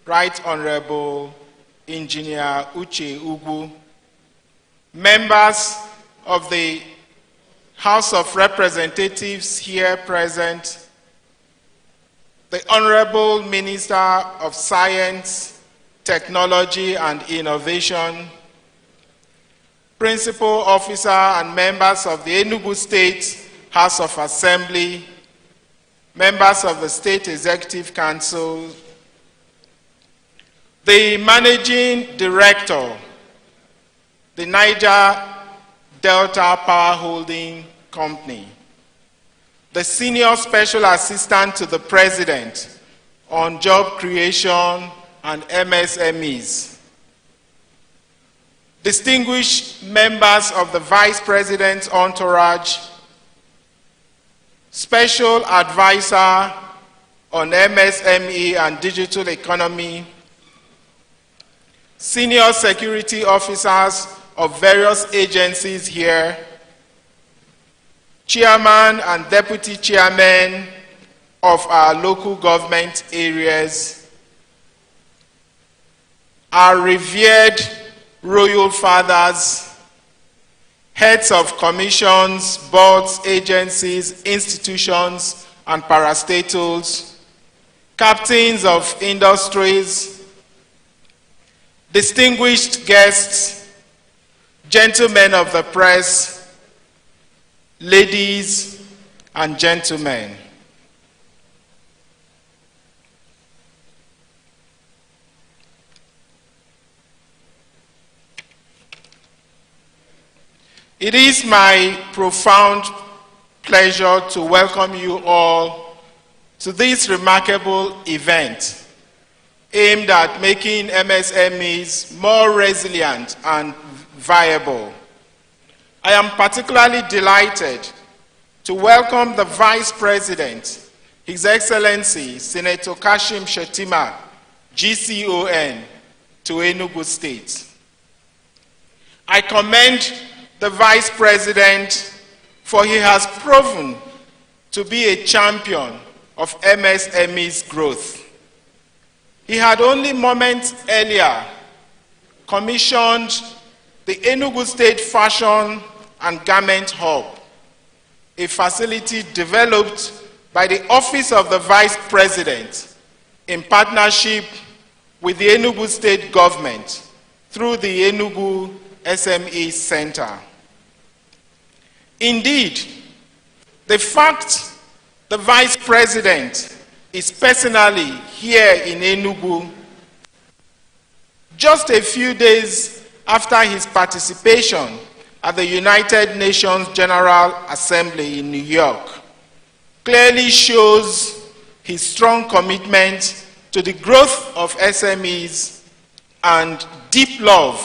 Right Honorable Engineer Uche Ugu, members of the House of Representatives here present, the Honorable Minister of Science, Technology and Innovation, Principal Officer and members of the Enugu State House of Assembly, members of the State Executive Council, the Managing Director, the Niger Delta Power Holding Company, the Senior Special Assistant to the President on Job Creation and MSMEs, distinguished members of the Vice President's entourage, Special Advisor on MSME and Digital Economy, Senior Security Officers of various agencies here, Chairman and Deputy Chairman of our local government areas, our revered royal fathers, heads of commissions, boards, agencies, institutions, and parastatals, captains of industries, distinguished guests, gentlemen of the press, ladies and gentlemen. It is my profound pleasure to welcome you all to this remarkable event aimed at making MSMEs more resilient and viable. I am particularly delighted to welcome the Vice President, His Excellency Senator Kashim Shettima, GCON, to Enugu State. I commend the Vice President, for he has proven to be a champion of MSME's growth. He had only moments earlier commissioned the Enugu State Fashion and Garment Hub, a facility developed by the Office of the Vice President in partnership with the Enugu State Government through the Enugu SME Center. Indeed, the fact the Vice President is personally here in Enugu just a few days after his participation at the United Nations General Assembly in New York clearly shows his strong commitment to the growth of SMEs and deep love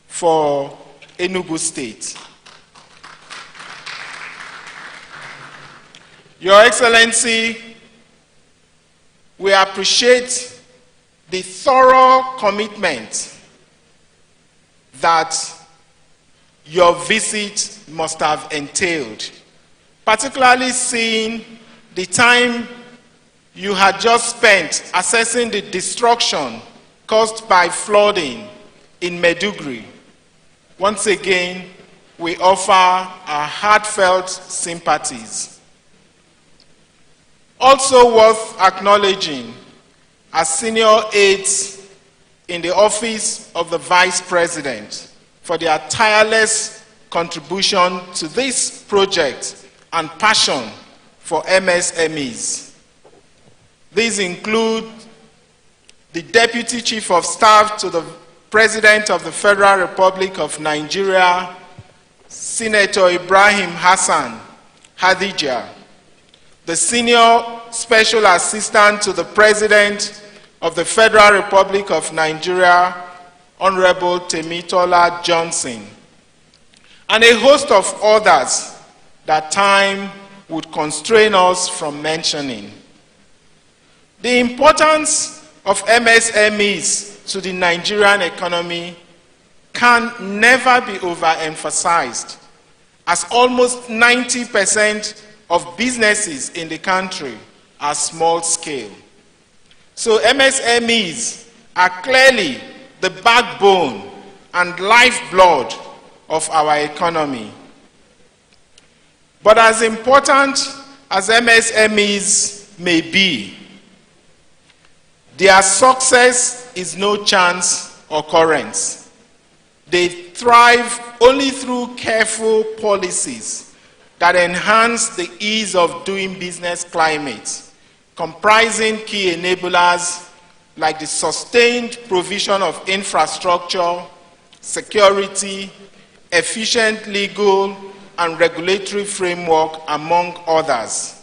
for Enugu State. Your Excellency, we appreciate the thorough commitment that your visit must have entailed, particularly seeing the time you had just spent assessing the destruction caused by flooding in Maiduguri. Once again, we offer our heartfelt sympathies. Also worth acknowledging are senior aides in the Office of the Vice President for their tireless contribution to this project and passion for MSMEs. These include the Deputy Chief of Staff to the President of the Federal Republic of Nigeria, Senator Ibrahim Hassan Hadija, the Senior Special Assistant to the President of the Federal Republic of Nigeria, Honorable Temitola Johnson, and a host of others that time would constrain us from mentioning. The importance of MSMEs to the Nigerian economy can never be overemphasized, as almost 90% of businesses in the country are small scale. So MSMEs are clearly the backbone and lifeblood of our economy. But as important as MSMEs may be, their success is no chance occurrence. They thrive only through careful policies that enhance the ease of doing business climate, comprising key enablers like the sustained provision of infrastructure, security, efficient legal and regulatory framework, among others.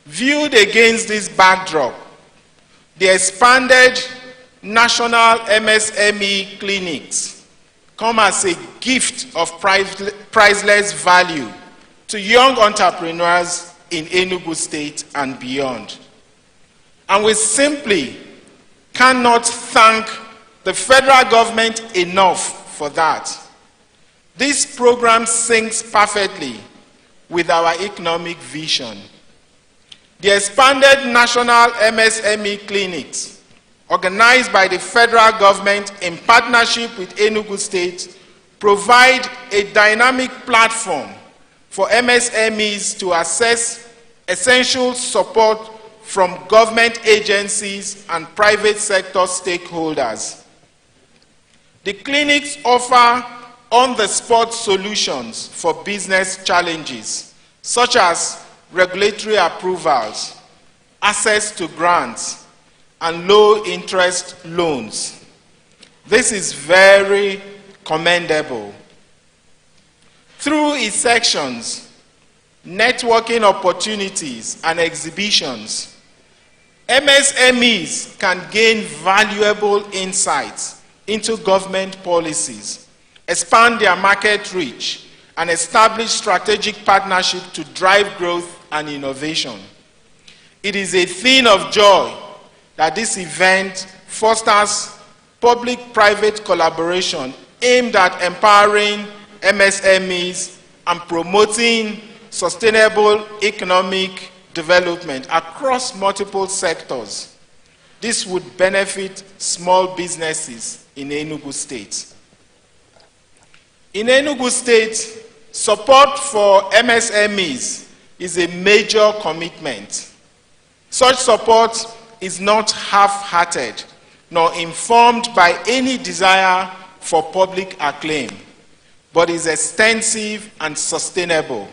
Viewed against this backdrop, the expanded national MSME clinics come as a gift of priceless value to young entrepreneurs in Enugu State and beyond. And we simply cannot thank the federal government enough for that. This program syncs perfectly with our economic vision. The expanded national MSME clinics, organized by the federal government in partnership with Enugu State, provide a dynamic platform for MSMEs to access essential support from government agencies and private sector stakeholders. The clinics offer on-the-spot solutions for business challenges, such as regulatory approvals, access to grants, and low-interest loans. This is very commendable. Through its sections, networking opportunities, and exhibitions, MSMEs can gain valuable insights into government policies, expand their market reach, and establish strategic partnership to drive growth and innovation. It is a thing of joy that this event fosters public-private collaboration aimed at empowering MSMEs and promoting sustainable economic development across multiple sectors. This would benefit small businesses in Enugu State. In Enugu State, support for MSMEs is a major commitment. Such support is not half-hearted, nor informed by any desire for public acclaim, but is extensive and sustainable.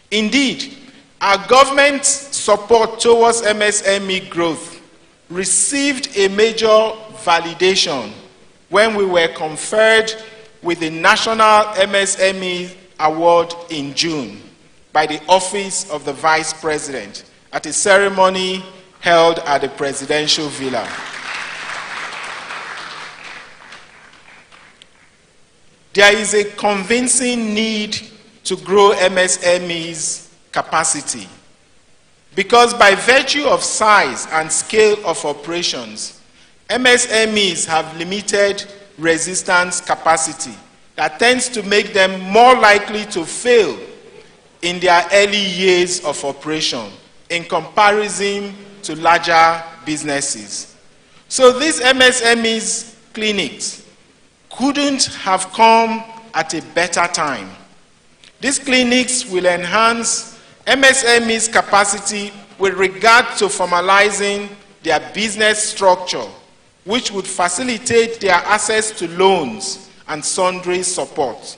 Indeed, our government's support towards MSME growth received a major validation when we were conferred with the National MSME Award in June by the Office of the Vice President at a ceremony held at the Presidential Villa. There is a convincing need to grow MSMEs' capacity because by virtue of size and scale of operations, MSMEs have limited resistance capacity that tends to make them more likely to fail in their early years of operation in comparison to larger businesses. So these MSMEs clinics couldn't have come at a better time. These clinics will enhance MSMEs' capacity with regard to formalizing their business structure, which would facilitate their access to loans and sundry support.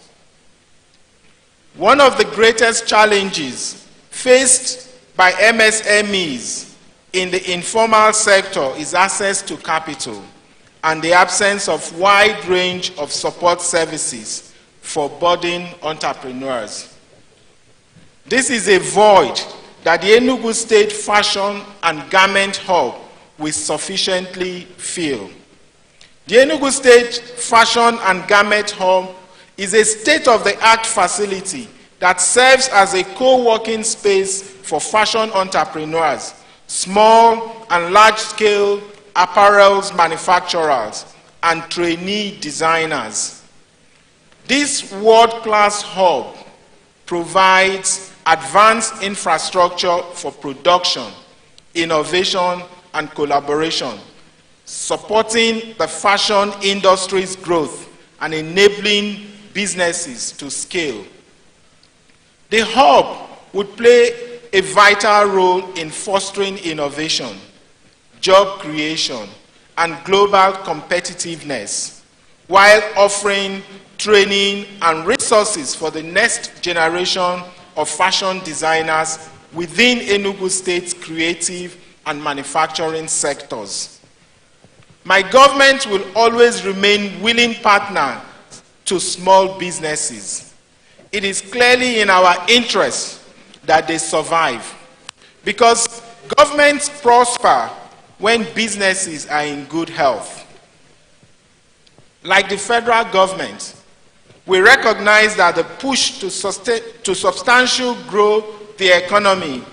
One of the greatest challenges faced by MSMEs in the informal sector is access to capital and the absence of wide range of support services for budding entrepreneurs. This is a void that the Enugu State Fashion and Garment Hub will sufficiently fill. The Enugu State Fashion and Garment Hub is a state-of-the-art facility that serves as a co-working space for fashion entrepreneurs, small and large-scale apparel manufacturers, and trainee designers. This world-class hub provides advanced infrastructure for production, innovation, and collaboration, supporting the fashion industry's growth and enabling businesses to scale. The hub would play a vital role in fostering innovation, job creation, and global competitiveness, while offering training and resources for the next generation of fashion designers within Enugu State's creative and manufacturing sectors. My government will always remain willing partner to small businesses. It is clearly in our interest that they survive, because governments prosper when businesses are in good health. Like the federal government, we recognize that the push to substantially grow the economy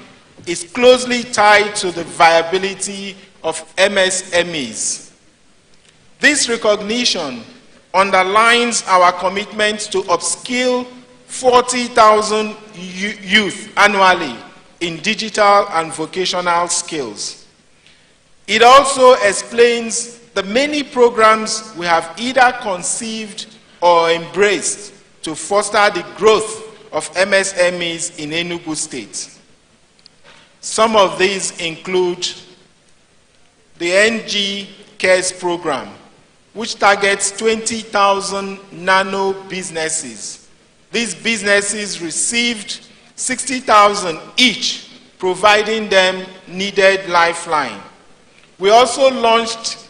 is closely tied to the viability of MSMEs. This recognition underlines our commitment to upskill 40,000 youth annually in digital and vocational skills. It also explains the many programs we have either conceived or embraced to foster the growth of MSMEs in Enugu State. Some of these include the NG Cares program, which targets 20,000 nano businesses. These businesses received 60,000 each, providing them needed lifeline. We also launched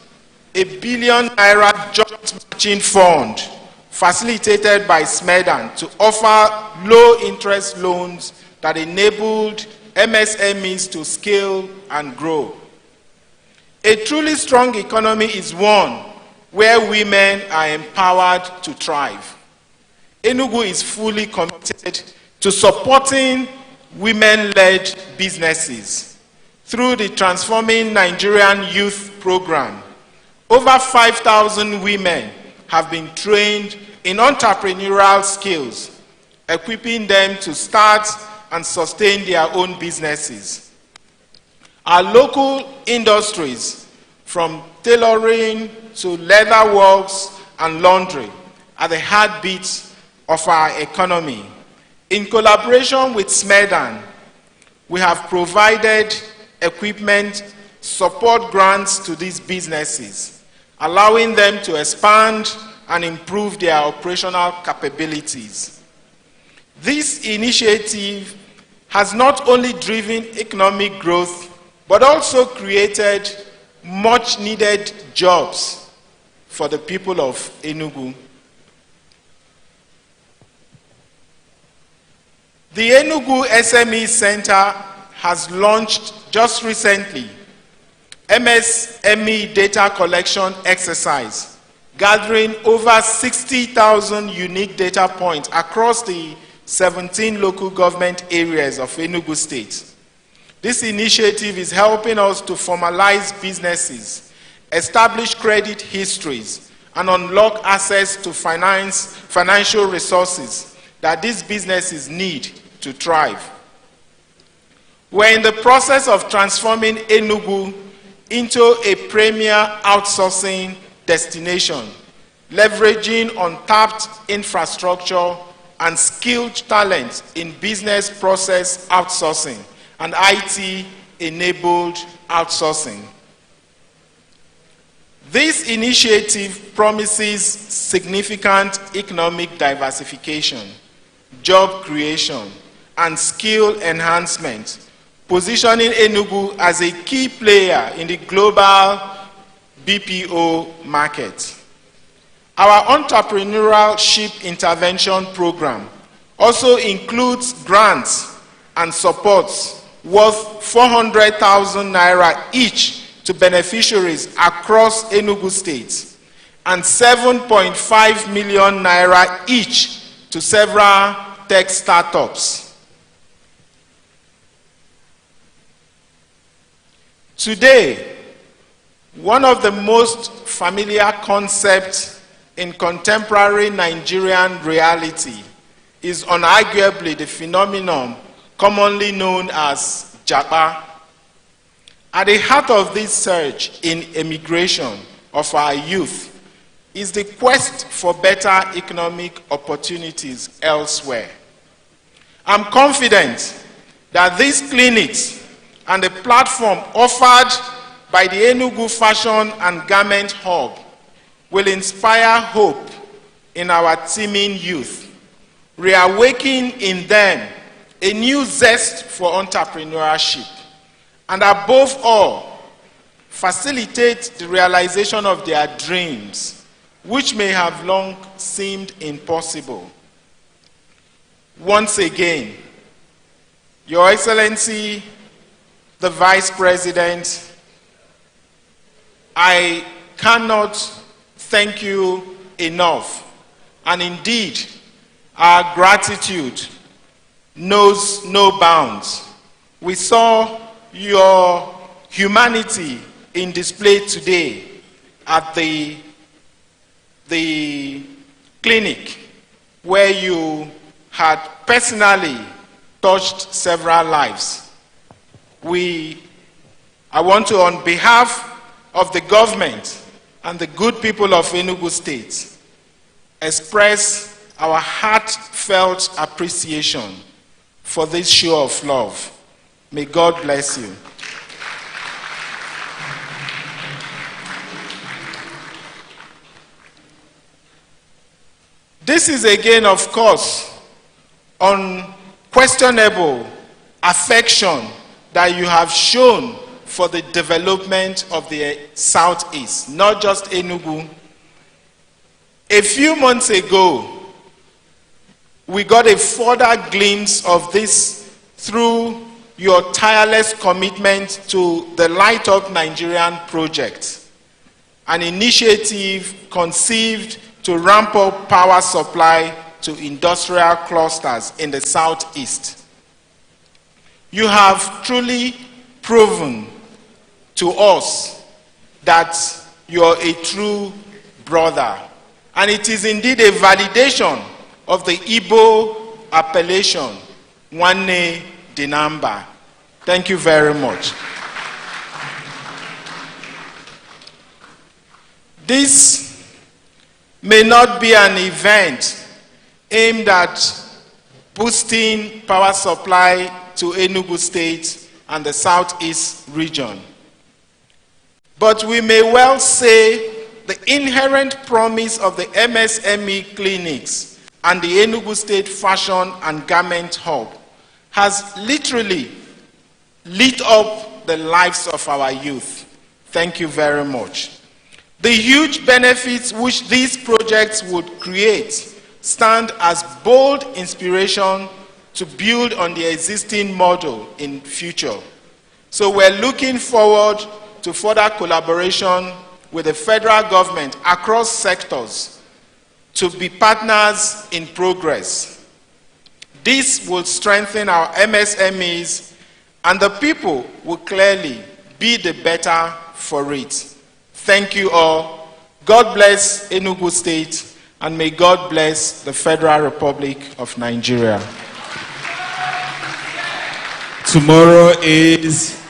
a ₦1 billion joint matching fund facilitated by Smedan to offer low-interest loans that enabled MSMEs to scale and grow. A truly strong economy is one where women are empowered to thrive. Enugu is fully committed to supporting women-led businesses through the Transforming Nigerian Youth Program. over 5,000 women have been trained in entrepreneurial skills, equipping them to start and sustain their own businesses. Our local industries, from tailoring to leather works and laundry, are the heartbeat of our economy. In collaboration with Smedan, we have provided equipment, support grants to these businesses, allowing them to expand and improve their operational capabilities. This initiative has not only driven economic growth, but also created much needed jobs for the people of Enugu. The Enugu SME Center has launched just recently MSME data collection exercise, gathering over 60,000 unique data points across the 17 local government areas of Enugu State. This initiative is helping us to formalize businesses, establish credit histories, and unlock access to financial resources that these businesses need to thrive. We're in the process of transforming Enugu into a premier outsourcing destination, leveraging untapped infrastructure and skilled talent in business process outsourcing and IT-enabled outsourcing. This initiative promises significant economic diversification, job creation, and skill enhancement, positioning Enugu as a key player in the global BPO market. Our entrepreneurship intervention program also includes grants and supports worth 400,000 naira each to beneficiaries across Enugu State and 7.5 million naira each to several tech startups. Today, one of the most familiar concepts in contemporary Nigerian reality is unarguably the phenomenon commonly known as chpater. At the heart of this surge in emigration of our youth is the quest for better economic opportunities elsewhere. I'm confident that these clinics and the platform offered by the Enugu Fashion and Garment Hub will inspire hope in our teeming youth, reawaken in them a new zest for entrepreneurship, and above all, facilitate the realization of their dreams, which may have long seemed impossible. Once again, Your Excellency, the Vice President, I cannot thank you enough. And indeed, our gratitude knows no bounds. We saw your humanity in display today at the clinic where you had personally touched several lives. I want to, on behalf of the government and the good people of Enugu State, express our heartfelt appreciation for this show of love. May God bless you. This is again, of course, unquestionable affection that you have shown for the development of the Southeast, not just Enugu. A few months ago, we got a further glimpse of this through your tireless commitment to the Light Up Nigerian project, an initiative conceived to ramp up power supply to industrial clusters in the Southeast. You have truly proven to us that you're a true brother. And it is indeed a validation of the Igbo appellation, Nwanne Dinamba. Thank you very much. This may not be an event aimed at boosting power supply to Enugu State and the Southeast region. But we may well say the inherent promise of the MSME clinics and the Enugu State Fashion and Garment Hub has literally lit up the lives of our youth. Thank you very much. The huge benefits which these projects would create stand as bold inspiration to build on the existing model in future. So we're looking forward to further collaboration with the federal government across sectors to be partners in progress. This will strengthen our MSMEs, and the people will clearly be the better for it. Thank you all. God bless Enugu State, and may God bless the Federal Republic of Nigeria. Tomorrow is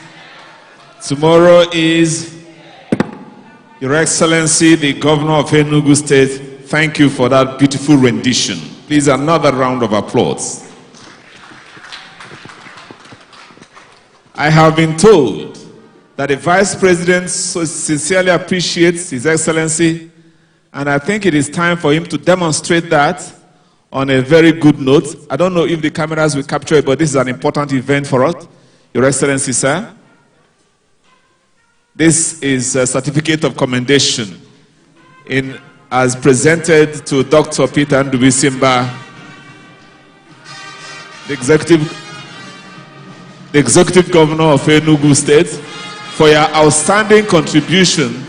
Your Excellency, the Governor of Enugu State. Thank you for that beautiful rendition. Please, another round of applause. I have been told that the Vice President so sincerely appreciates His Excellency, and I think it is time for him to demonstrate that on a very good note. I don't know if the cameras will capture it, but this is an important event for us. Your Excellency, sir. This is a certificate of commendation as presented to Dr. Peter Ndubisi Mba, the Executive Governor of Enugu State, for your outstanding contribution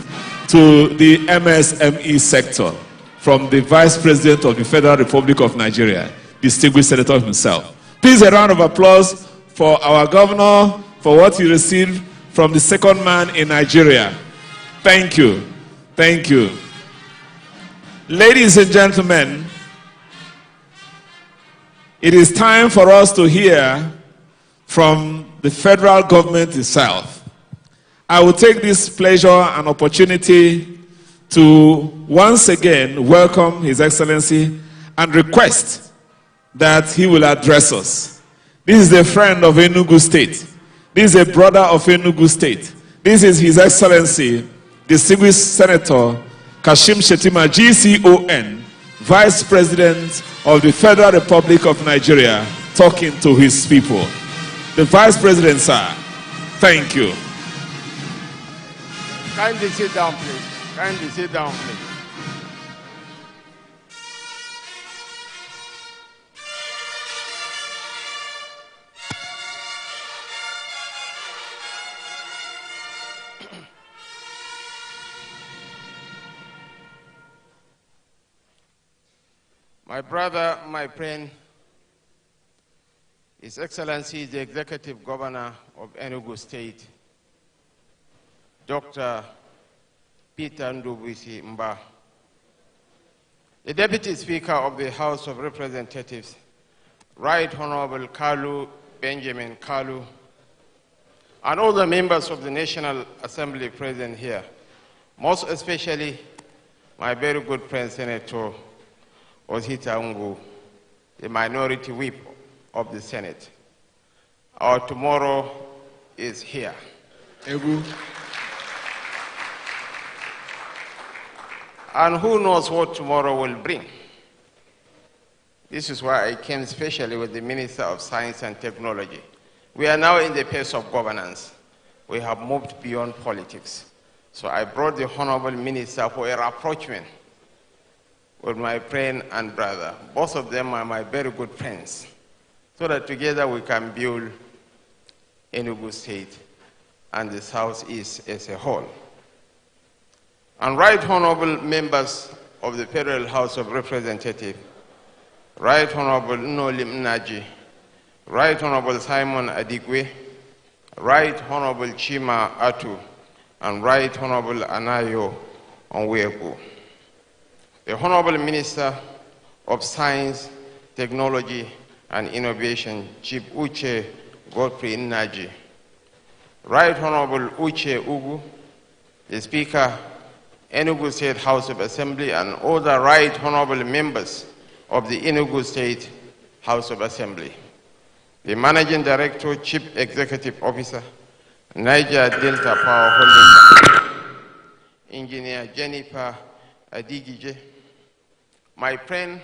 to the MSME sector from the Vice President of the Federal Republic of Nigeria, distinguished Senator himself. Please, a round of applause for our Governor for what he received from the second man in Nigeria. Thank you. Thank you. Ladies and gentlemen, it is time for us to hear from the federal government itself. I will take this pleasure and opportunity to once again welcome His Excellency and request that he will address us. This is a friend of Enugu State. This is a brother of Enugu State. This is His Excellency, distinguished Senator Kashim Shettima, GCON, Vice President of the Federal Republic of Nigeria, talking to his people. The Vice President, sir, thank you. Kindly sit down, please. Kindly sit down, please. My brother, my friend, His Excellency, the Executive Governor of Enugu State, Dr. Peter Ndubisi Mba, the Deputy Speaker of the House of Representatives, Right Honorable Kalu Benjamin Kalu, and all the members of the National Assembly present here, most especially my very good friend Senator Osita Ungu, the Minority Whip of the Senate. Our tomorrow is here. And who knows what tomorrow will bring. This is why I came especially with the Minister of Science and Technology. We are now in the phase of governance. We have moved beyond politics. So I brought the Honorable Minister for a rapprochement with my friend and brother. Both of them are my very good friends, so that together we can build Enugu State and the Southeast as a whole. And Right Honorable members of the Federal House of Representatives, Right Honorable Nnolim Nnaji, Right Honorable Simon Adigwe, Right Honorable Chima Atu, and Right Honorable Anayo Onweku. The Honorable Minister of Science, Technology and Innovation, Chief Uche Godfrey Nnaji. Right Honorable Uche Ugu, the Speaker, Enugu State House of Assembly, and other Right Honorable members of the Enugu State House of Assembly. The Managing Director, Chief Executive Officer, Niger Delta Power Holding Company, Engineer Jennifer Adigije, my friend,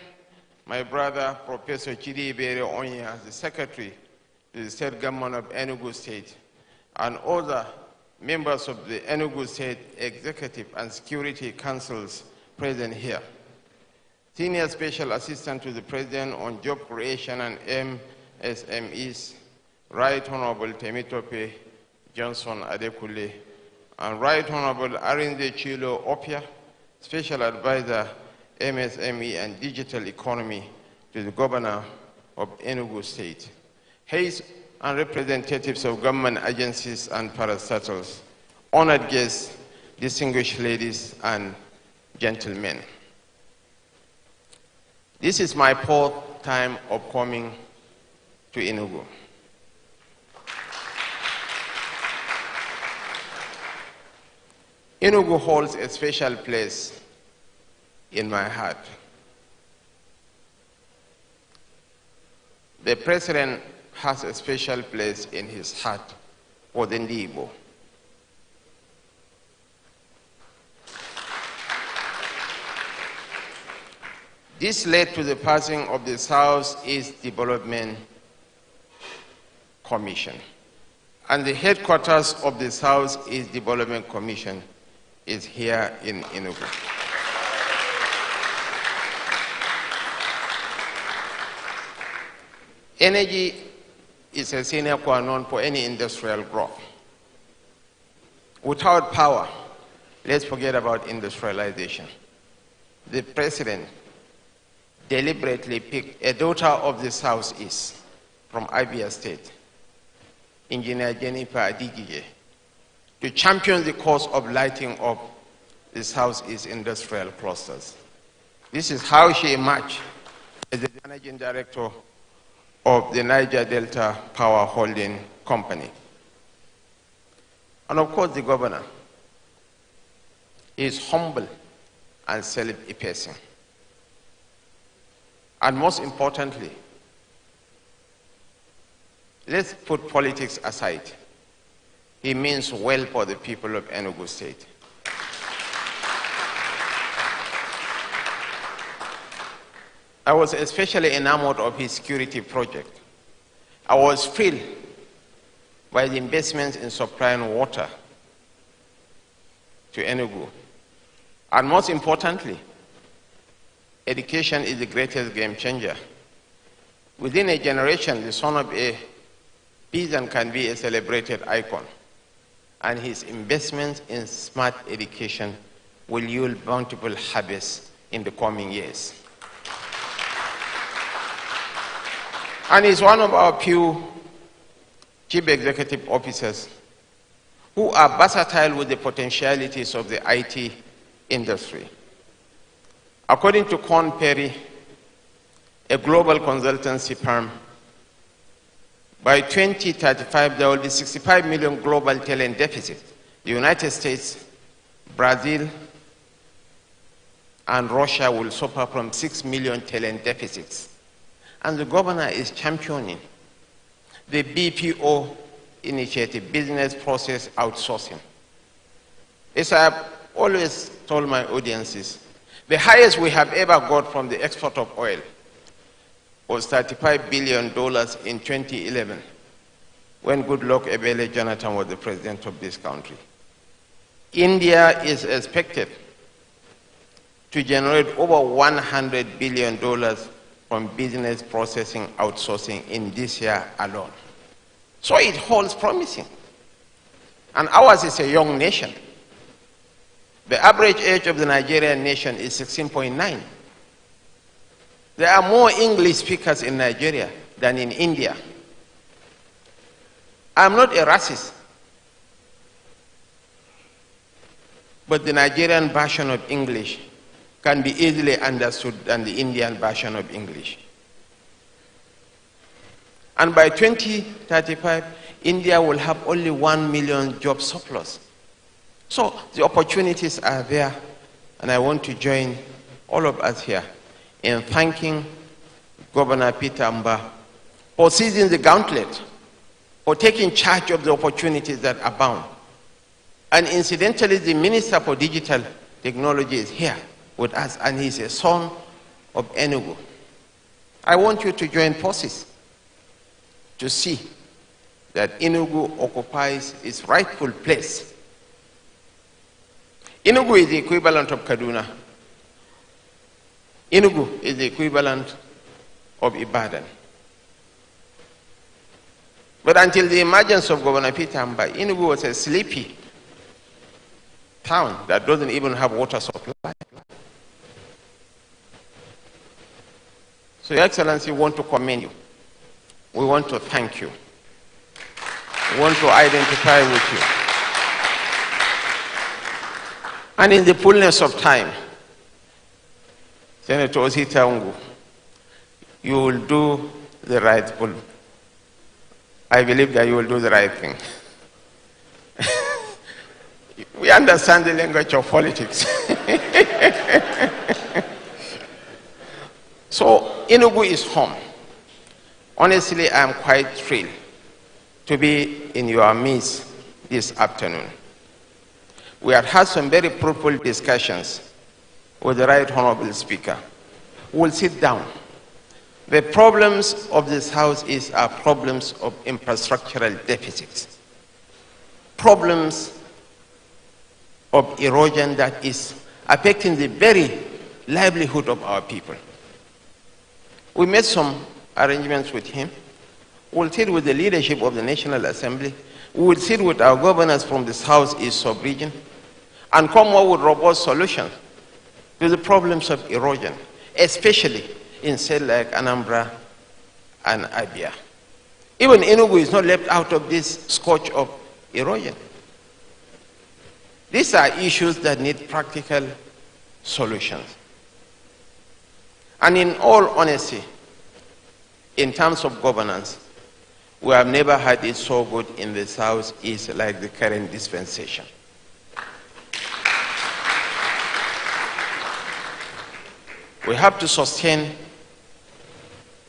my brother, Professor Chidi Ibere Onya, the Secretary to the State Government of Enugu State, and other members of the Enugu State Executive and Security Councils present here. Senior Special Assistant to the President on Job Creation and MSMEs, Right Honorable Temitope Johnson Adekule, and Right Honorable Arinde Chilo Opia, Special Advisor, MSME and Digital Economy to the Governor of Enugu State. Hayes and representatives of government agencies and parastatals, honored guests, distinguished ladies and gentlemen. This is my fourth time of coming to Enugu. Enugu holds a special place in my heart. The President has a special place in his heart for the Igbo. This led to the passing of the Southeast Development Commission. And the headquarters of the Southeast Development Commission is here in Enugu. Energy is a sine qua non for any industrial growth. Without power, let's forget about industrialization. The President deliberately picked a daughter of the Southeast from Abia State, Engineer Jennifer Adigije, to champion the cause of lighting up the Southeast industrial clusters. This is how she emerged as the Managing Director of the Niger Delta Power Holding Company. And of course, the governor is humble and self-effacing. And most importantly, let's put politics aside. He means well for the people of Enugu State. I was especially enamored of his security project. I was thrilled by the investments in supplying water to Enugu. And most importantly, education is the greatest game changer. Within a generation, the son of a peasant can be a celebrated icon. And his investments in smart education will yield bountiful harvests in the coming years. And he's one of our few chief executive officers who are versatile with the potentialities of the IT industry. According to Korn Ferry, a global consultancy firm, by 2035 there will be 65 million global talent deficit. The United States, Brazil, and Russia will suffer from 6 million talent deficits. And the governor is championing the BPO initiative, business process outsourcing. As I have always told my audiences, the highest we have ever got from the export of oil was $35 billion in 2011, when Goodluck Ebele Jonathan was the president of this country. India is expected to generate over $100 billion from business processing outsourcing in this year alone. So it holds promising. And ours is a young nation. The average age of the Nigerian nation is 16.9. There are more English speakers in Nigeria than in India. I'm not a racist. but the Nigerian version of English can be easily understood than the Indian version of English. And by 2035, India will have only 1 million job surplus. So the opportunities are there, and I want to join all of us here in thanking Governor Spetember for seizing the gauntlet, for taking charge of the opportunities that abound. And incidentally, the Minister for Digital Technology is here with us, and he's a son of Enugu. I want you to join forces to see that Enugu occupies its rightful place. Enugu is the equivalent of Kaduna. Enugu is the equivalent of Ibadan. But until the emergence of Governor Spetember, Enugu was a sleepy town that doesn't even have water supply. So, Your Excellency, we want to commend you. We want to thank you. We want to identify with you. And in the fullness of time, Senator Osita Ungu, you will do the right thing. I believe that you will do the right thing. We understand the language of politics. So, Enugu is home. Honestly, I am quite thrilled to be in your midst this afternoon. We have had some very fruitful discussions with the Right Honorable Speaker. We'll sit down. The problems of this House are problems of infrastructural deficits, problems of erosion that is affecting the very livelihood of our people. We made some arrangements with him. We'll sit with the leadership of the National Assembly. We will sit with our governors from the Southeast sub-region and come up with robust solutions to the problems of erosion, especially in states like Anambra and Abia. Even Enugu is not left out of this scourge of erosion. These are issues that need practical solutions. And in all honesty, in terms of governance, we have never had it so good in the Southeast like the current dispensation. We have to sustain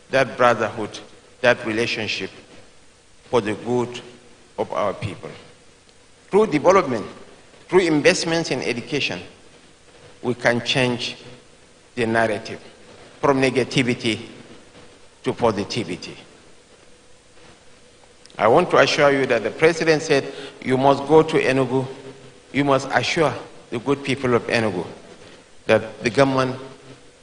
that brotherhood, that relationship for the good of our people. Through development, through investments in education, we can change the narrative from negativity to positivity. I want to assure you that the President said you must go to Enugu, you must assure the good people of Enugu that the government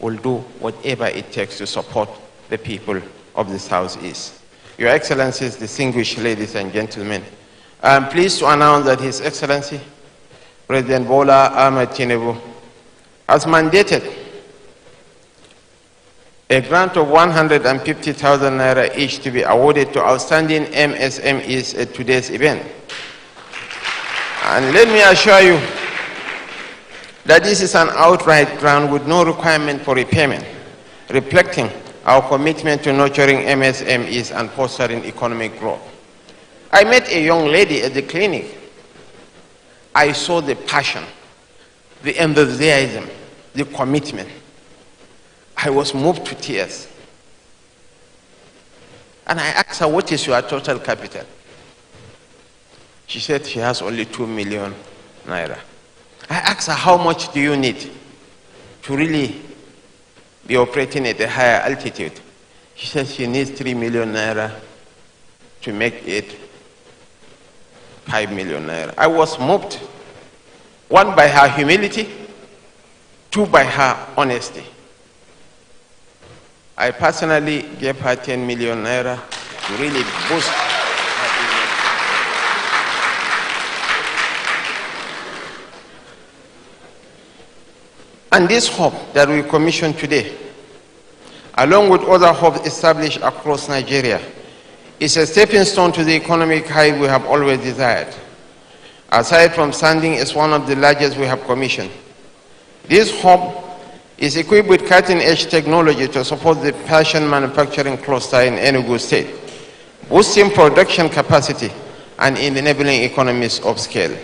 will do whatever it takes to support the people of the Southeast. Your Excellencies, distinguished ladies and gentlemen, I am pleased to announce that His Excellency, President Bola Ahmed Tinubu, has mandated a grant of 150,000 naira each to be awarded to outstanding MSMEs at today's event. And let me assure you that this is an outright grant with no requirement for repayment, reflecting our commitment to nurturing MSMEs and fostering economic growth. I met a young lady at the clinic. I saw the passion, the enthusiasm, the commitment. I was moved to tears. And I asked her, what is your total capital? She said she has only 2 million naira. I asked her, how much do you need to really be operating at a higher altitude? She said she needs 3 million naira to make it 5 million naira. I was moved, one, by her humility, two, by her honesty. I personally gave her 10 million naira to really boost her business. And this hub that we commissioned today, along with other hubs established across Nigeria, is a stepping stone to the economic height we have always desired. Aside from standing as one of the largest we have commissioned. This hub is equipped with cutting-edge technology to support the fashion manufacturing cluster in Enugu State, boosting production capacity and enabling economies of scale.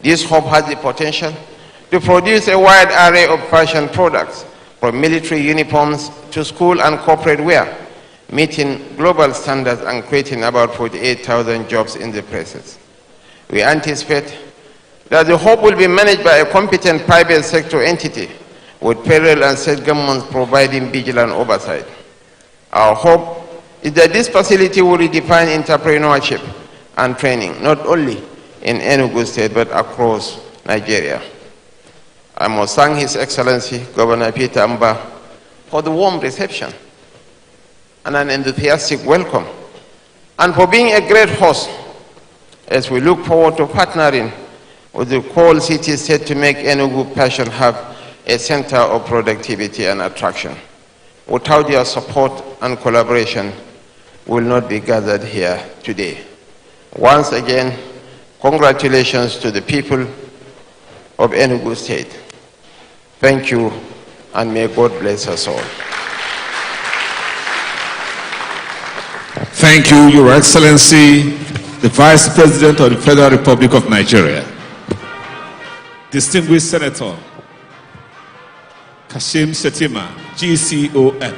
This hub has the potential to produce a wide array of fashion products, from military uniforms to school and corporate wear, meeting global standards and creating about 48,000 jobs in the process. We anticipate that the hub will be managed by a competent private sector entity, with federal and state governments providing vigilant oversight. Our hope is that this facility will redefine entrepreneurship and training, not only in Enugu State, but across Nigeria. I must thank His Excellency, Governor Spetember, for the warm reception and an enthusiastic welcome, and for being a great host as we look forward to partnering with the whole city state to make Enugu Fashion Hub a center of productivity and attraction. Without your support and collaboration, we will not be gathered here today. Once again, congratulations to the people of Enugu State. Thank you, and may God bless us all. Thank you, Your Excellency, the Vice President of the Federal Republic of Nigeria, distinguished Senator Kashim Shettima, GCON.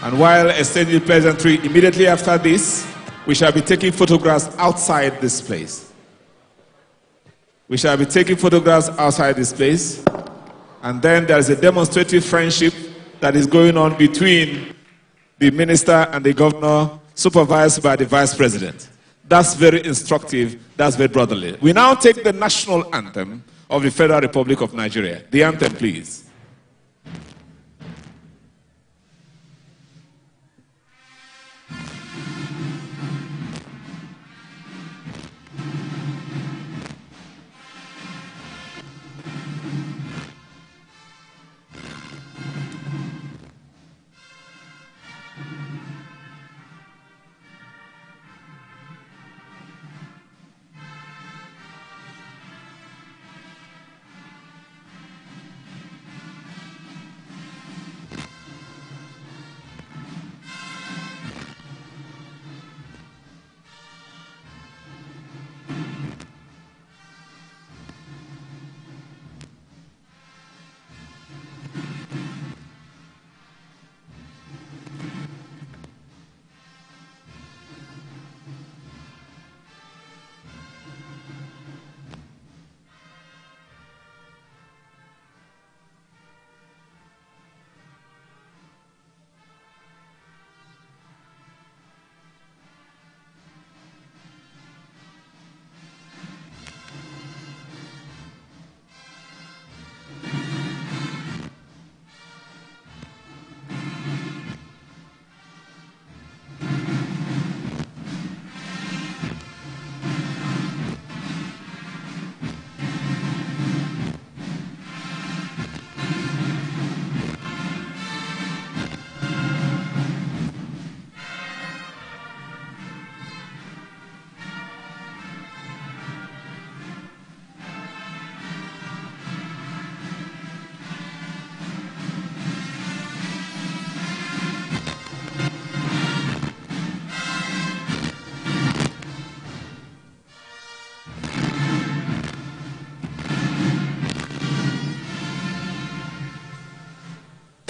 And while extending pleasantry, immediately after this, we shall be taking photographs outside this place. We shall be taking photographs outside this place, and then there is a demonstrative friendship that is going on between the minister and the governor, supervised by the vice president. That's very instructive, that's very brotherly. We now take the national anthem of the Federal Republic of Nigeria. The anthem, please.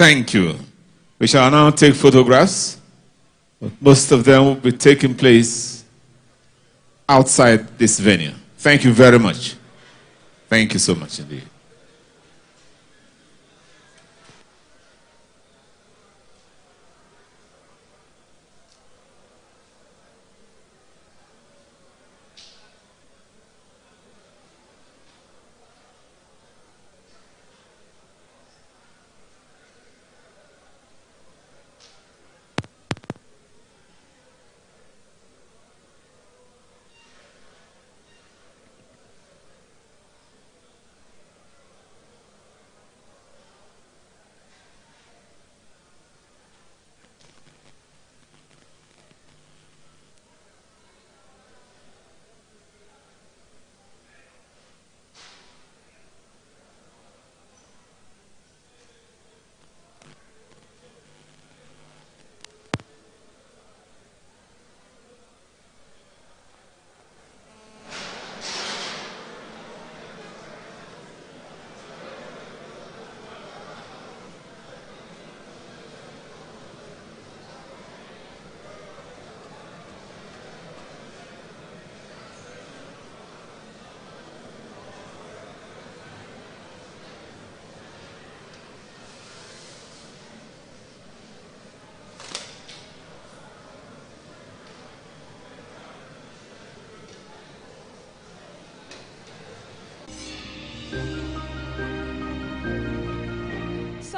Thank you. We shall now take photographs. Most of them will be taking place outside this venue. Thank you very much. Thank you so much indeed.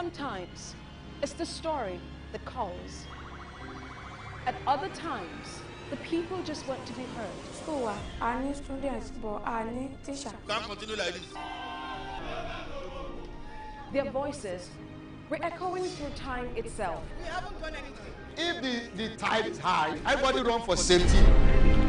Sometimes it's the story that calls. At other times, the people just want to be heard. School, I need students, but I need teachers. Can't continue like this. Their voices re-echoing through time itself. We haven't done anything. If the tide is high, everybody run for safety.